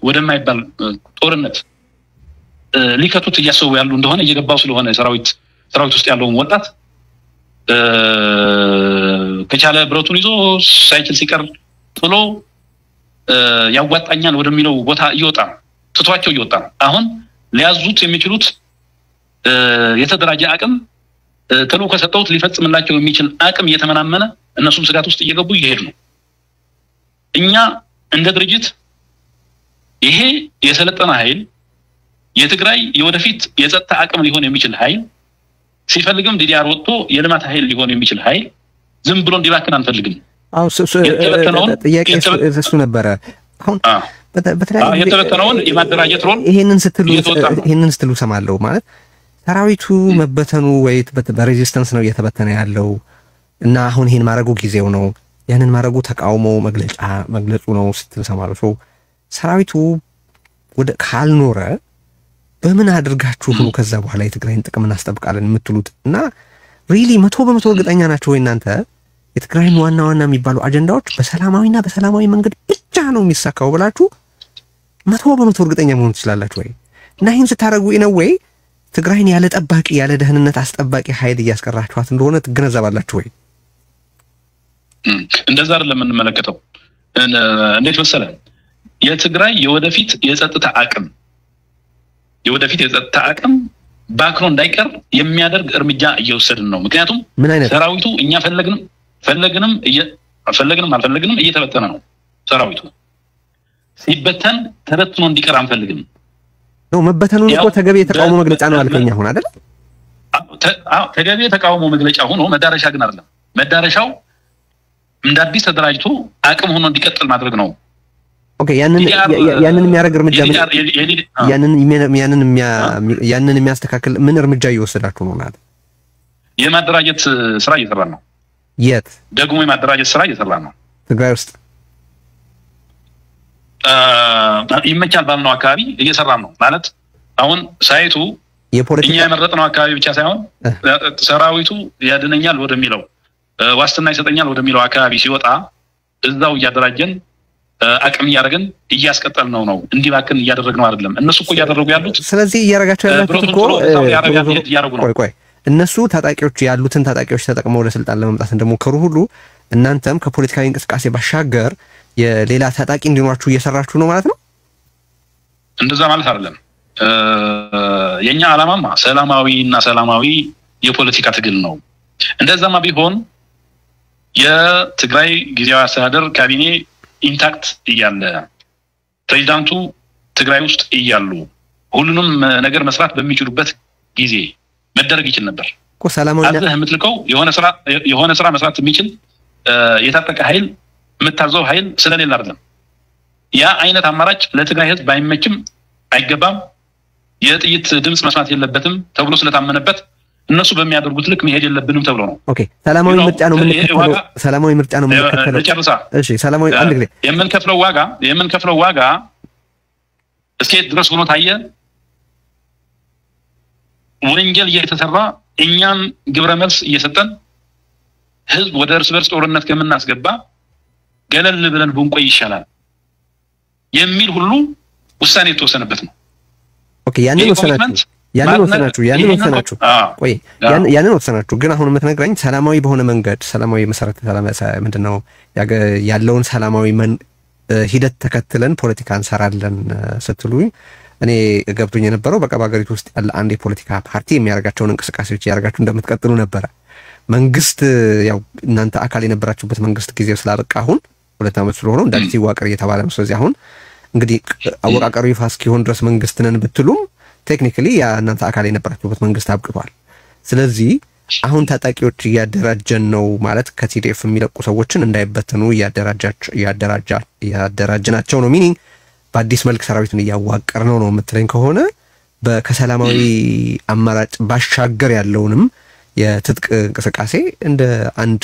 ወደማይባል ጦርነት ሊከቱት እያሰቡ ያሉ እንደሆነ እየገባው ስለሆነ ሰራዊት ውስጥ ያለውን ወጣት ከቻለ ብረቱን ይዞ ሳይችል ሲቀር ጥሎ ያዋጣኛል ወደሚለው ቦታ እየወጣ ትቷቸው እየወጣ አሁን ሊያዙት የሚችሉት የተደራጀ አቅም ተሎ ከሰጠውት ሊፈጽምላቸው የሚችል አቅም እየተመናመነ እነሱም ስጋት ውስጥ እየገቡ ይሄድ ነው። እኛ እንደ ድርጅት ይሄ የሰለጠነ ኃይል የትግራይ የወደፊት የጸጥታ አቅም ሊሆን የሚችል ኃይል ሲፈልግም ዲዲአር ወጥቶ የልማት ኃይል ሊሆን የሚችል ኃይል ዝም ብሎ እንዲባክን አንፈልግም። አው ጥያቄ እሱ ነበረ። አሁን በተለይ የተበተነውን የማደራጀት ሮል ይሄንን ስትሉ ሰማለሁ ማለት ሰራዊቱ መበተኑ ወይ በሬዚስተንስ ነው እየተበተነ ያለው እና አሁን ይሄን ማድረጉ ጊዜው ነው ያንን ማድረጉ ተቃውሞ መግለጹ ነው ስትል ሰማለሁ። ሰራዊቱ ወደ ካልኖረ በምን አድርጋችሁ ነው ከዛ በኋላ የትግራይን ጥቅም እናስጠብቃለን የምትሉት? እና ሪሊ 100% እርግጠኛ ናችሁ ወይ እናንተ የትግራይን ዋና የሚባሉ አጀንዳዎች በሰላማዊ መንገድ ብቻ ነው የሚሳካው ብላችሁ 100% እርግጠኛ መሆን ትችላላችሁ ወይ? እና ይሄን ስታረጉ ነው ወይ ትግራይን ያለ ጠባቂ ያለ ደህንነት አስጠባቂ ኃይል እያስቀራችኋት እንደሆነ ትገነዘባላችሁ ወይ? እንደዛ አይደለም የምንመለከተው። እንዴት መሰለ የትግራይ የወደፊት የጸጥታ አቅም ባክሮ እንዳይቀር የሚያደርግ እርምጃ እየወሰድን ነው። ምክንያቱም ሰራዊቱ እኛ ፈለግንም አልፈለግንም እየተበተነ ነው። ሰራዊቱ ሲበተን ተበትኖ እንዲቀር አንፈልግም ነው። መበተኑን እኮ ተገቢ የተቃውሞ መግለጫ ነው አልከኛ ሆነ አይደል? ተገቢ የተቃውሞ መግለጫ ሆኖ መዳረሻ ግን አይደለም። መዳረሻው እንደ አዲስ ተደራጅቶ አቅም ሆኖ እንዲቀጥል ማድረግ ነው። ኦኬ ያንን የሚያደርግ እርምጃ ያንን የሚያስተካክል ምን እርምጃ እየወሰዳችሁ ነው ማለት? የማደራጀት ስራ እየሰራን ነው። የት ደግሞ የማደራጀት ስራ እየሰራን ነው? ትግራይ ውስጥ ይመቻል ባልነው አካባቢ እየሰራን ነው ማለት አሁን ሳይቱ እኛ የመረጥነው አካባቢ ብቻ ሳይሆን ሰራዊቱ ያድነኛል ወደሚለው ዋስትና ይሰጠኛል ወደሚለው አካባቢ ሲወጣ እዛው እያደራጀን አቅም እያደረግን እያስቀጠል ነው እንዲባክን እያደረግነው አይደለም። እነሱ እኮ እያደረጉ ያሉት ስለዚህ እያረጋቸው ያላችሁት እኮ ቆይ እነሱ ታጣቂዎች ያሉትን ታጣቂዎች ተጠቅመው ወደ ስልጣን ለመምጣት እንደሞከሩ ሁሉ እናንተም ከፖለቲካዊ እንቅስቃሴ ባሻገር የሌላ ታጣቂ እንዲኖራችሁ እየሰራችሁ ነው ማለት ነው? እንደዛ ማለት አይደለም። የኛ ዓላማማ ሰላማዊ የፖለቲካ ትግል ነው። እንደዛማ ቢሆን የትግራይ ጊዜያዊ አስተዳደር ካቢኔ ኢንታክት እያለ ፕሬዚዳንቱ ትግራይ ውስጥ እያሉ ሁሉንም ነገር መስራት በሚችሉበት ጊዜ መደረግ ይችል ነበር እኮ። ሰላማዊና የምትልከው የሆነ ስራ መስራት የሚችል የታጠቀ ኃይል የምታዘው ኃይል ስለሌለ አይደለም። ያ አይነት አማራጭ ለትግራይ ህዝብ ባይመችም አይገባም፣ የጥይት ድምጽ መስማት የለበትም ተብሎ ስለታመነበት እነሱ በሚያደርጉት ልክ መሄድ የለብንም ተብሎ ነው። ኦኬ ሰላማዊ ምርጫ ነው የምንከተለው። ሰላማዊ ምርጫ ነው የምንከተለው። እሺ ሰላማዊ አንድ ግዜ የምንከፍለው ዋጋ እስከ ድረስ ሆኖ ታየ። ወንጀል እየተሰራ እኛን ግብረ መልስ እየሰጠን ህዝብ ወደ እርስ በርስ ጦርነት ከምናስገባ ገለል ብለን ብንቆይ ይሻላል የሚል ሁሉ ውሳኔ የተወሰነበት ነው። ኦኬ ያንን ወሰናችሁ ግን አሁን የምትነግረኝ ሰላማዊ በሆነ መንገድ ሰላማዊ መሰረት ምንድነው ያለውን ሰላማዊ ሂደት ተከትለን ፖለቲካ እንሰራለን ስትሉኝ እኔ ገብቶኝ የነበረው በቃ በአገሪቱ ውስጥ ያለ አንድ የፖለቲካ ፓርቲ የሚያደርጋቸውን እንቅስቃሴዎች ያደርጋችሁ እንደምትቀጥሉ ነበረ። መንግስት ያው እናንተ አካል የነበራችሁበት መንግስት ጊዜው ስላበቃ አሁን 2 ዓመት ስለሆነው እንደ አዲስ ይዋቀር እየተባለ ነው። ስለዚህ አሁን እንግዲህ አወቃቀሩ ይፋ እስኪሆን ድረስ መንግስት ነን ብትሉም ቴክኒካሊ ያ እናንተ አካል የነበራችሁበት መንግስት አብቅቷል። ስለዚህ አሁን ታጣቂዎች እያደራጀን ነው ማለት ከቲዲኤፍ የሚለቁ ሰዎችን እንዳይበተኑ እያደራጀናቸው ነው። ሚኒንግ በአዲስ መልክ ሰራዊቱን እያዋቀር ነው የምትለኝ ከሆነ ከሰላማዊ አማራጭ ባሻገር ያለውንም የትጥቅ እንቅስቃሴ እንደ አንድ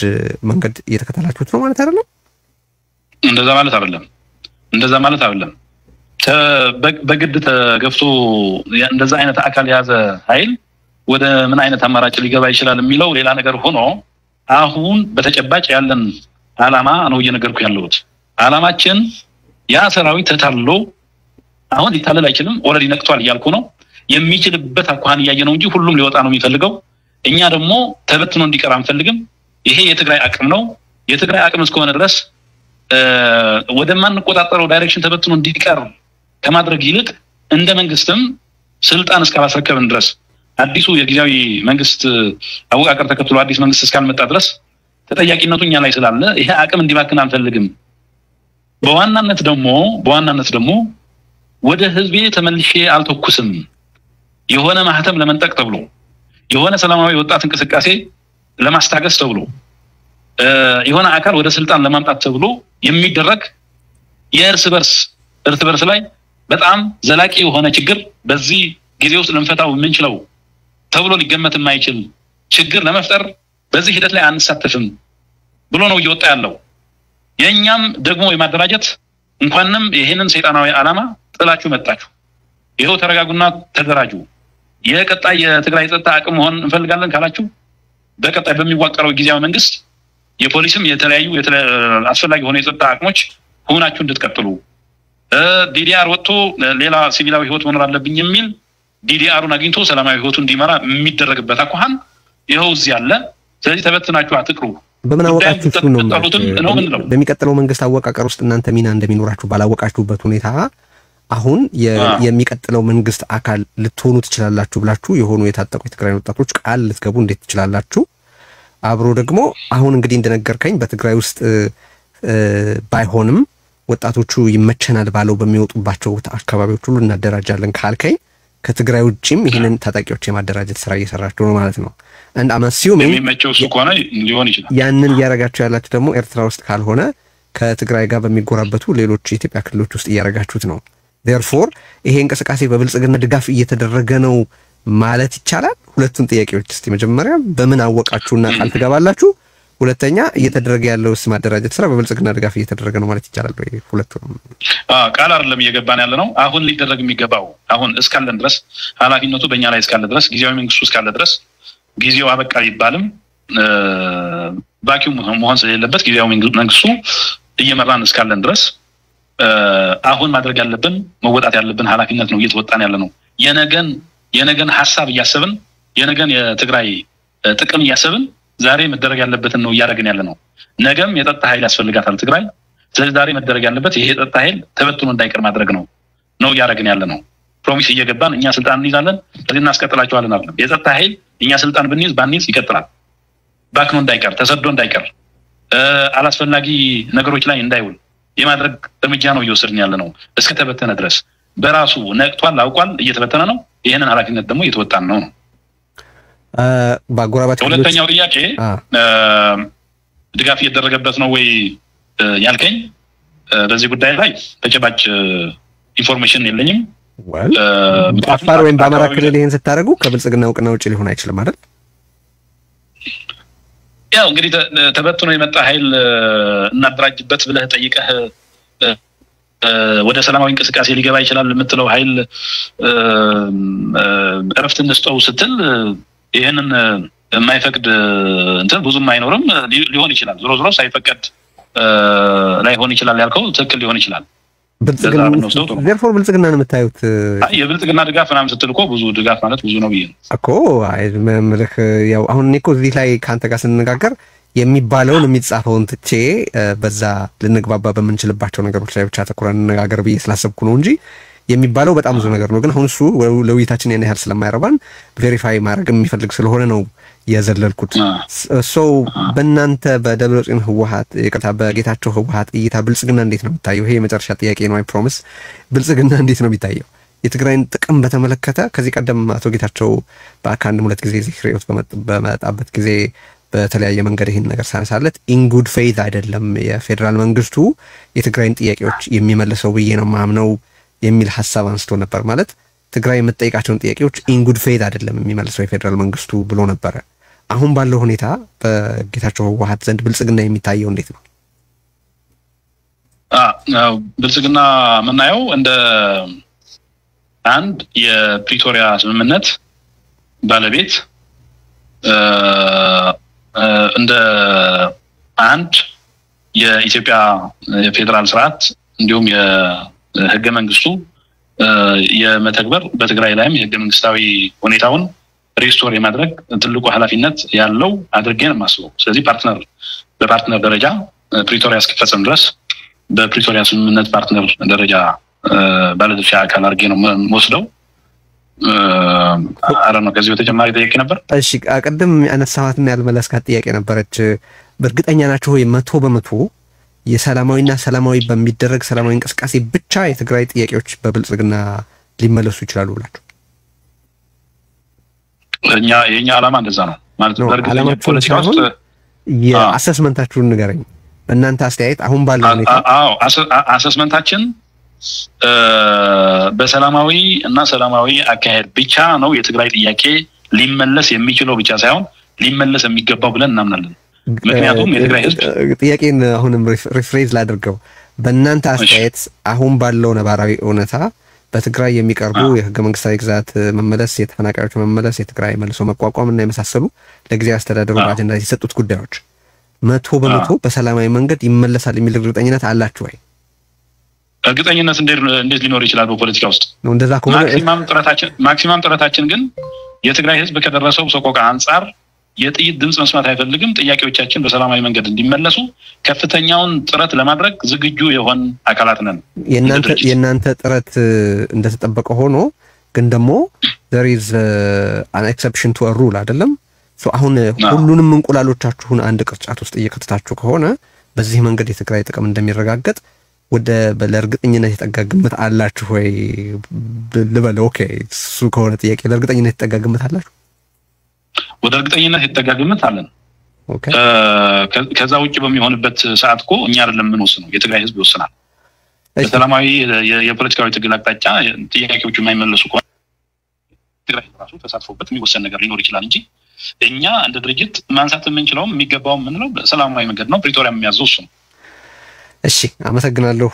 መንገድ እየተከተላችሁት ነው ማለት አይደለም? እንደዛ ማለት አይደለም። በግድ ተገፍቶ እንደዛ አይነት አካል የያዘ ኃይል ወደ ምን አይነት አማራጭ ሊገባ ይችላል የሚለው ሌላ ነገር ሆኖ አሁን በተጨባጭ ያለን ዓላማ ነው እየነገርኩ ያለሁት። ዓላማችን ያ ሰራዊት ተታሎ አሁን ሊታለል አይችልም። ኦልሬዲ ነቅቷል እያልኩ ነው። የሚችልበት አኳኋን እያየ ነው እንጂ ሁሉም ሊወጣ ነው የሚፈልገው። እኛ ደግሞ ተበትኖ እንዲቀር አንፈልግም። ይሄ የትግራይ አቅም ነው። የትግራይ አቅም እስከሆነ ድረስ ወደማንቆጣጠረው ዳይሬክሽን ተበትኖ እንዲቀር ከማድረግ ይልቅ እንደ መንግስትም ስልጣን እስካላስረከብን ድረስ አዲሱ የጊዜያዊ መንግስት አወቃቀር ተከትሎ አዲስ መንግስት እስካልመጣ ድረስ ተጠያቂነቱ እኛ ላይ ስላለ ይሄ አቅም እንዲባክን አንፈልግም። በዋናነት ደግሞ ወደ ህዝቤ ተመልሼ አልተኩስም የሆነ ማህተም ለመንጠቅ ተብሎ የሆነ ሰላማዊ ወጣት እንቅስቃሴ ለማስታገስ ተብሎ የሆነ አካል ወደ ስልጣን ለማምጣት ተብሎ የሚደረግ የእርስ በርስ ላይ በጣም ዘላቂ የሆነ ችግር በዚህ ጊዜ ውስጥ ለምፈታው የምንችለው ተብሎ ሊገመት የማይችል ችግር ለመፍጠር በዚህ ሂደት ላይ አንሳተፍም ብሎ ነው እየወጣ ያለው። የኛም ደግሞ የማደራጀት እንኳንም ይሄንን ሰይጣናዊ ዓላማ ጥላችሁ መጣችሁ ይሄው ተረጋጉና ተደራጁ የቀጣይ የትግራይ ጸጥታ አቅም መሆን እንፈልጋለን ካላችሁ በቀጣይ በሚዋቀረው ጊዜያዊ መንግስት የፖሊስም የተለያዩ አስፈላጊ ሆነ የጸጥታ አቅሞች ሆናችሁ እንድትቀጥሉ ዲዲአር ወጥቶ ሌላ ሲቪላዊ ህይወት መኖር አለብኝ የሚል ዲዲአሩን አግኝቶ ሰላማዊ ህይወቱን እንዲመራ የሚደረግበት አኳኋን ይሄው እዚህ ያለ። ስለዚህ ተበትናችሁ አትቅሩ። በምን አወቃችሁ ነው በሚቀጥለው መንግስት አወቃቀር ውስጥ እናንተ ሚና እንደሚኖራችሁ ባላወቃችሁበት ሁኔታ አሁን የሚቀጥለው መንግስት አካል ልትሆኑ ትችላላችሁ ብላችሁ የሆኑ የታጠቁ የትግራይ ወጣቶች ቃል ልትገቡ እንዴት ትችላላችሁ? አብሮ ደግሞ አሁን እንግዲህ እንደነገርከኝ በትግራይ ውስጥ ባይሆንም ወጣቶቹ ይመቸናል ባለው በሚወጡባቸው አካባቢዎች ሁሉ እናደራጃለን ካልከኝ ከትግራይ ውጪም ይሄንን ታጣቂዎች የማደራጀት ስራ እየሰራችሁ ነው ማለት ነው። and I'm assuming የሚመቸው እሱ ከሆነ ሊሆን ይችላል። ያንን እያረጋችሁ ያላችሁ ደግሞ ኤርትራ ውስጥ ካልሆነ ከትግራይ ጋር በሚጎራበቱ ሌሎች የኢትዮጵያ ክልሎች ውስጥ እያረጋችሁት ነው። therefore ይሄ እንቅስቃሴ በብልጽግና ድጋፍ እየተደረገ ነው ማለት ይቻላል። ሁለቱን ጥያቄዎች እስቲ መጀመሪያ በምን አወቃችሁና ቃል ትገባላችሁ? ሁለተኛ እየተደረገ ያለው ማደራጀት ስራ በብልጽግና ድጋፍ እየተደረገ ነው ማለት ይቻላል ወይ? ሁለቱም ቃል አይደለም እየገባን ያለ ነው። አሁን ሊደረግ የሚገባው አሁን እስካለን ድረስ ኃላፊነቱ በእኛ ላይ እስካለ ድረስ ጊዜያዊ መንግስቱ እስካለ ድረስ ጊዜው አበቃ ይባልም ቫኪዩም መሆን ስለሌለበት ጊዜያዊ መንግስቱ እየመራን እስካለን ድረስ አሁን ማድረግ ያለብን መወጣት ያለብን ኃላፊነት ነው እየተወጣን ያለ ነው። የነገን ሐሳብ እያሰብን የነገን የትግራይ ጥቅም እያሰብን ዛሬ መደረግ ያለበትን ነው እያደረግን ያለ ነው። ነገም የጸጥታ ኃይል ያስፈልጋታል ትግራይ። ስለዚህ ዛሬ መደረግ ያለበት ይሄ የጸጥታ ኃይል ተበትኖ እንዳይቀር ማድረግ ነው እያደረግን ያለ ነው። ፕሮሚስ እየገባን እኛ ስልጣን እንይዛለን ስለዚህ እናስቀጥላቸዋለን አይደለም። የጸጥታ ኃይል እኛ ስልጣን ባንይዝ ይቀጥላል። ባክኖ እንዳይቀር ተሰዶ እንዳይቀር አላስፈላጊ ነገሮች ላይ እንዳይውል የማድረግ እርምጃ ነው እየወሰድን ያለ ነው። እስከ ተበተነ ድረስ በራሱ ነቅቷል አውቋል እየተበተነ ነው። ይሄንን ኃላፊነት ደግሞ እየተወጣን ነው። ባጎራባች ሁለተኛው ጥያቄ ድጋፍ እየተደረገበት ነው ወይ ያልከኝ በዚህ ጉዳይ ላይ ተጨባጭ ኢንፎርሜሽን የለኝም። በአፋር ወይም በአማራ ክልል ይሄን ስታደርጉ ከብልጽግና እውቅና ውጪ ሊሆን አይችልም አይደል? ያው እንግዲህ ተበትኖ የመጣ ኃይል እናደራጅበት ብለህ ጠይቀህ ወደ ሰላማዊ እንቅስቃሴ ሊገባ ይችላል የምትለው ኃይል እረፍት እንስጠው ስትል ይሄንን የማይፈቅድ እንትን ብዙም አይኖርም ሊሆን ይችላል። ዞሮ ሳይፈቀድ ላይሆን ይችላል ያልከው ትክክል ሊሆን ይችላል። therefore ብልጽግና ነው የምታዩት? የብልጽግና ድጋፍ ምናምን ስትል እኮ ብዙ ድጋፍ ማለት ብዙ ነው ብዬ ነው እኮ መልክ ያው አሁን እኔ እኮ እዚህ ላይ ካንተ ጋር ስንነጋገር የሚባለውን የሚጻፈውን ትቼ በዛ ልንግባባ በምንችልባቸው ነገሮች ላይ ብቻ ተኩረን እንነጋገር ብዬ ስላሰብኩ ነው እንጂ የሚባለው በጣም ብዙ ነገር ነው። ግን አሁን እሱ ለውይይታችን ያን ያህል ስለማይረባን ቬሪፋይ ማድረግ የሚፈልግ ስለሆነ ነው የዘለልኩት። በእናንተ በደብረጽዮን ህወሓት በጌታቸው ህወሓት እይታ ብልጽግና እንዴት ነው የሚታየው? ይሄ የመጨረሻ ጥያቄ ነው። አይ ፕሮሚስ ብልጽግና እንዴት ነው የሚታየው? የትግራይን ጥቅም በተመለከተ ከዚህ ቀደም አቶ ጌታቸው በአካንድ ሁለት ጊዜ ዚክሬት በመጣበት ጊዜ በተለያየ መንገድ ይሄን ነገር ሳነሳለት ኢን ጉድ ፌዝ አይደለም የፌደራል መንግስቱ የትግራይን ጥያቄዎች የሚመልሰው ብዬ ነው ማምነው የሚል ሐሳብ አንስቶ ነበር። ማለት ትግራይ የምትጠይቃቸውን ጥያቄዎች ኢን ጉድ ፌዝ አይደለም የሚመልሰው የፌደራል መንግስቱ ብሎ ነበር። አሁን ባለው ሁኔታ በጌታቸው ህወሓት ዘንድ ብልጽግና የሚታየው እንዴት ነው? ብልጽግና ምናየው እንደ አንድ የፕሪቶሪያ ስምምነት ባለቤት እንደ አንድ የኢትዮጵያ የፌደራል ስርዓት እንዲሁም የህገ መንግስቱ የመተግበር በትግራይ ላይም የህገ መንግስታዊ ሁኔታውን ሪስቶር የማድረግ ትልቁ ኃላፊነት ያለው አድርጌ ነው የማስበው። ስለዚህ በፓርትነር ደረጃ ፕሪቶሪያ እስኪፈጸም ድረስ በፕሪቶሪያ ስምምነት ፓርትነር ደረጃ ባለድርሻ አካል አድርጌ ነው ወስደው ነው። ከዚህ በተጨማሪ ጥያቄ ነበር። እሺ ቀደም ያነሳኋትና ያልመለስካት ጥያቄ ነበረች። በእርግጠኛ ናችሁ ወይ 100% የሰላማዊና ሰላማዊ በሚደረግ ሰላማዊ እንቅስቃሴ ብቻ የትግራይ ጥያቄዎች በብልጽግና ሊመለሱ ይችላሉ ብላችሁ? የኛ ዓላማ እንደዛ ነው ማለት ነው። በእርግጠኛ ፖለቲካ ውስጥ የአሰስመንታችሁን ንገረኝ። በእናንተ አስተያየት አሁን ባለው ሁኔታ? አዎ አሰስመንታችን በሰላማዊ እና ሰላማዊ አካሄድ ብቻ ነው የትግራይ ጥያቄ ሊመለስ የሚችለው ብቻ ሳይሆን ሊመለስ የሚገባው ብለን እናምናለን። ምክንያቱም የትግራይ ህዝብ ጥያቄን አሁንም ሪፍሬዝ ላድርገው። በእናንተ አስተያየት አሁን ባለው ነባራዊ እውነታ በትግራይ የሚቀርቡ የህገ መንግስታዊ ግዛት መመለስ፣ የተፈናቃዮች መመለስ፣ የትግራይ መልሶ መቋቋም እና የመሳሰሉ ለጊዜያዊ አስተዳደሩ አጀንዳ የሰጡት ጉዳዮች 100% በሰላማዊ መንገድ ይመለሳል የሚል እርግጠኝነት አላችሁ ወይ? እርግጠኝነት እንዴት ሊኖር ይችላል በፖለቲካ ውስጥ? ነው እንደዛ ከሆነ ማክሲማም ጥረታችን ግን የትግራይ ህዝብ ከደረሰው ሰቆቃ አንጻር የጥይት ድምጽ መስማት አይፈልግም። ጥያቄዎቻችን በሰላማዊ መንገድ እንዲመለሱ ከፍተኛውን ጥረት ለማድረግ ዝግጁ የሆን አካላት ነን። የናንተ ጥረት እንደተጠበቀ ሆኖ ግን ደግሞ there is an exception to a rule አይደለም? አሁን ሁሉንም እንቁላሎቻችሁን አንድ ቅርጫት ውስጥ እየከተታችሁ ከሆነ በዚህ መንገድ የትግራይ ጥቅም እንደሚረጋገጥ ወደ በለርግጠኝነት የተጠጋ ግምት አላችሁ ወይ ልበል? ኦኬ እሱ ከሆነ ጥያቄ ለርግጠኝነት የተጠጋ ግምት አላችሁ? ወደ እርግጠኝነት የተጠጋ ግምት አለን። ኦኬ ከዛ ውጭ በሚሆንበት ሰዓት እኮ እኛ አይደለም የምንወስነው፣ የትግራይ ህዝብ ይወስናል። በሰላማዊ የፖለቲካዊ ትግል አቅጣጫ ጥያቄዎቹ የማይመለሱ ከሆነ ትግራይ ራሱ ተሳትፎበት የሚወሰን ነገር ሊኖር ይችላል እንጂ እኛ እንደ ድርጅት ማንሳት የምንችለው የሚገባው የምንለው በሰላማዊ መንገድ ነው። ፕሪቶሪያ የሚያዘው እሱ ነው። እሺ አመሰግናለሁ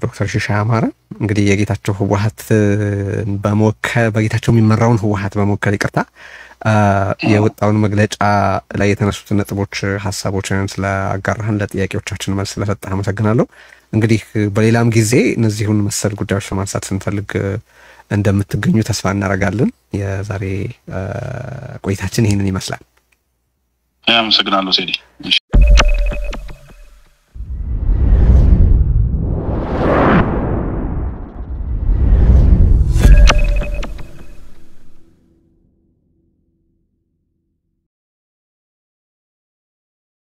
ዶክተር ሽሻይ አማረ። እንግዲህ የጌታቸው ህወሓት በጌታቸው የሚመራውን ህወሓት በመወከል ይቅርታ የወጣውን መግለጫ ላይ የተነሱትን ነጥቦች፣ ሐሳቦችን ስለአጋራህን፣ ለጥያቄዎቻችን መልስ ስለሰጠህ አመሰግናለሁ። እንግዲህ በሌላም ጊዜ እነዚሁን መሰል ጉዳዮች ለማንሳት ስንፈልግ እንደምትገኙ ተስፋ እናደርጋለን። የዛሬ ቆይታችን ይሄንን ይመስላል። አመሰግናለሁ ሴዲ።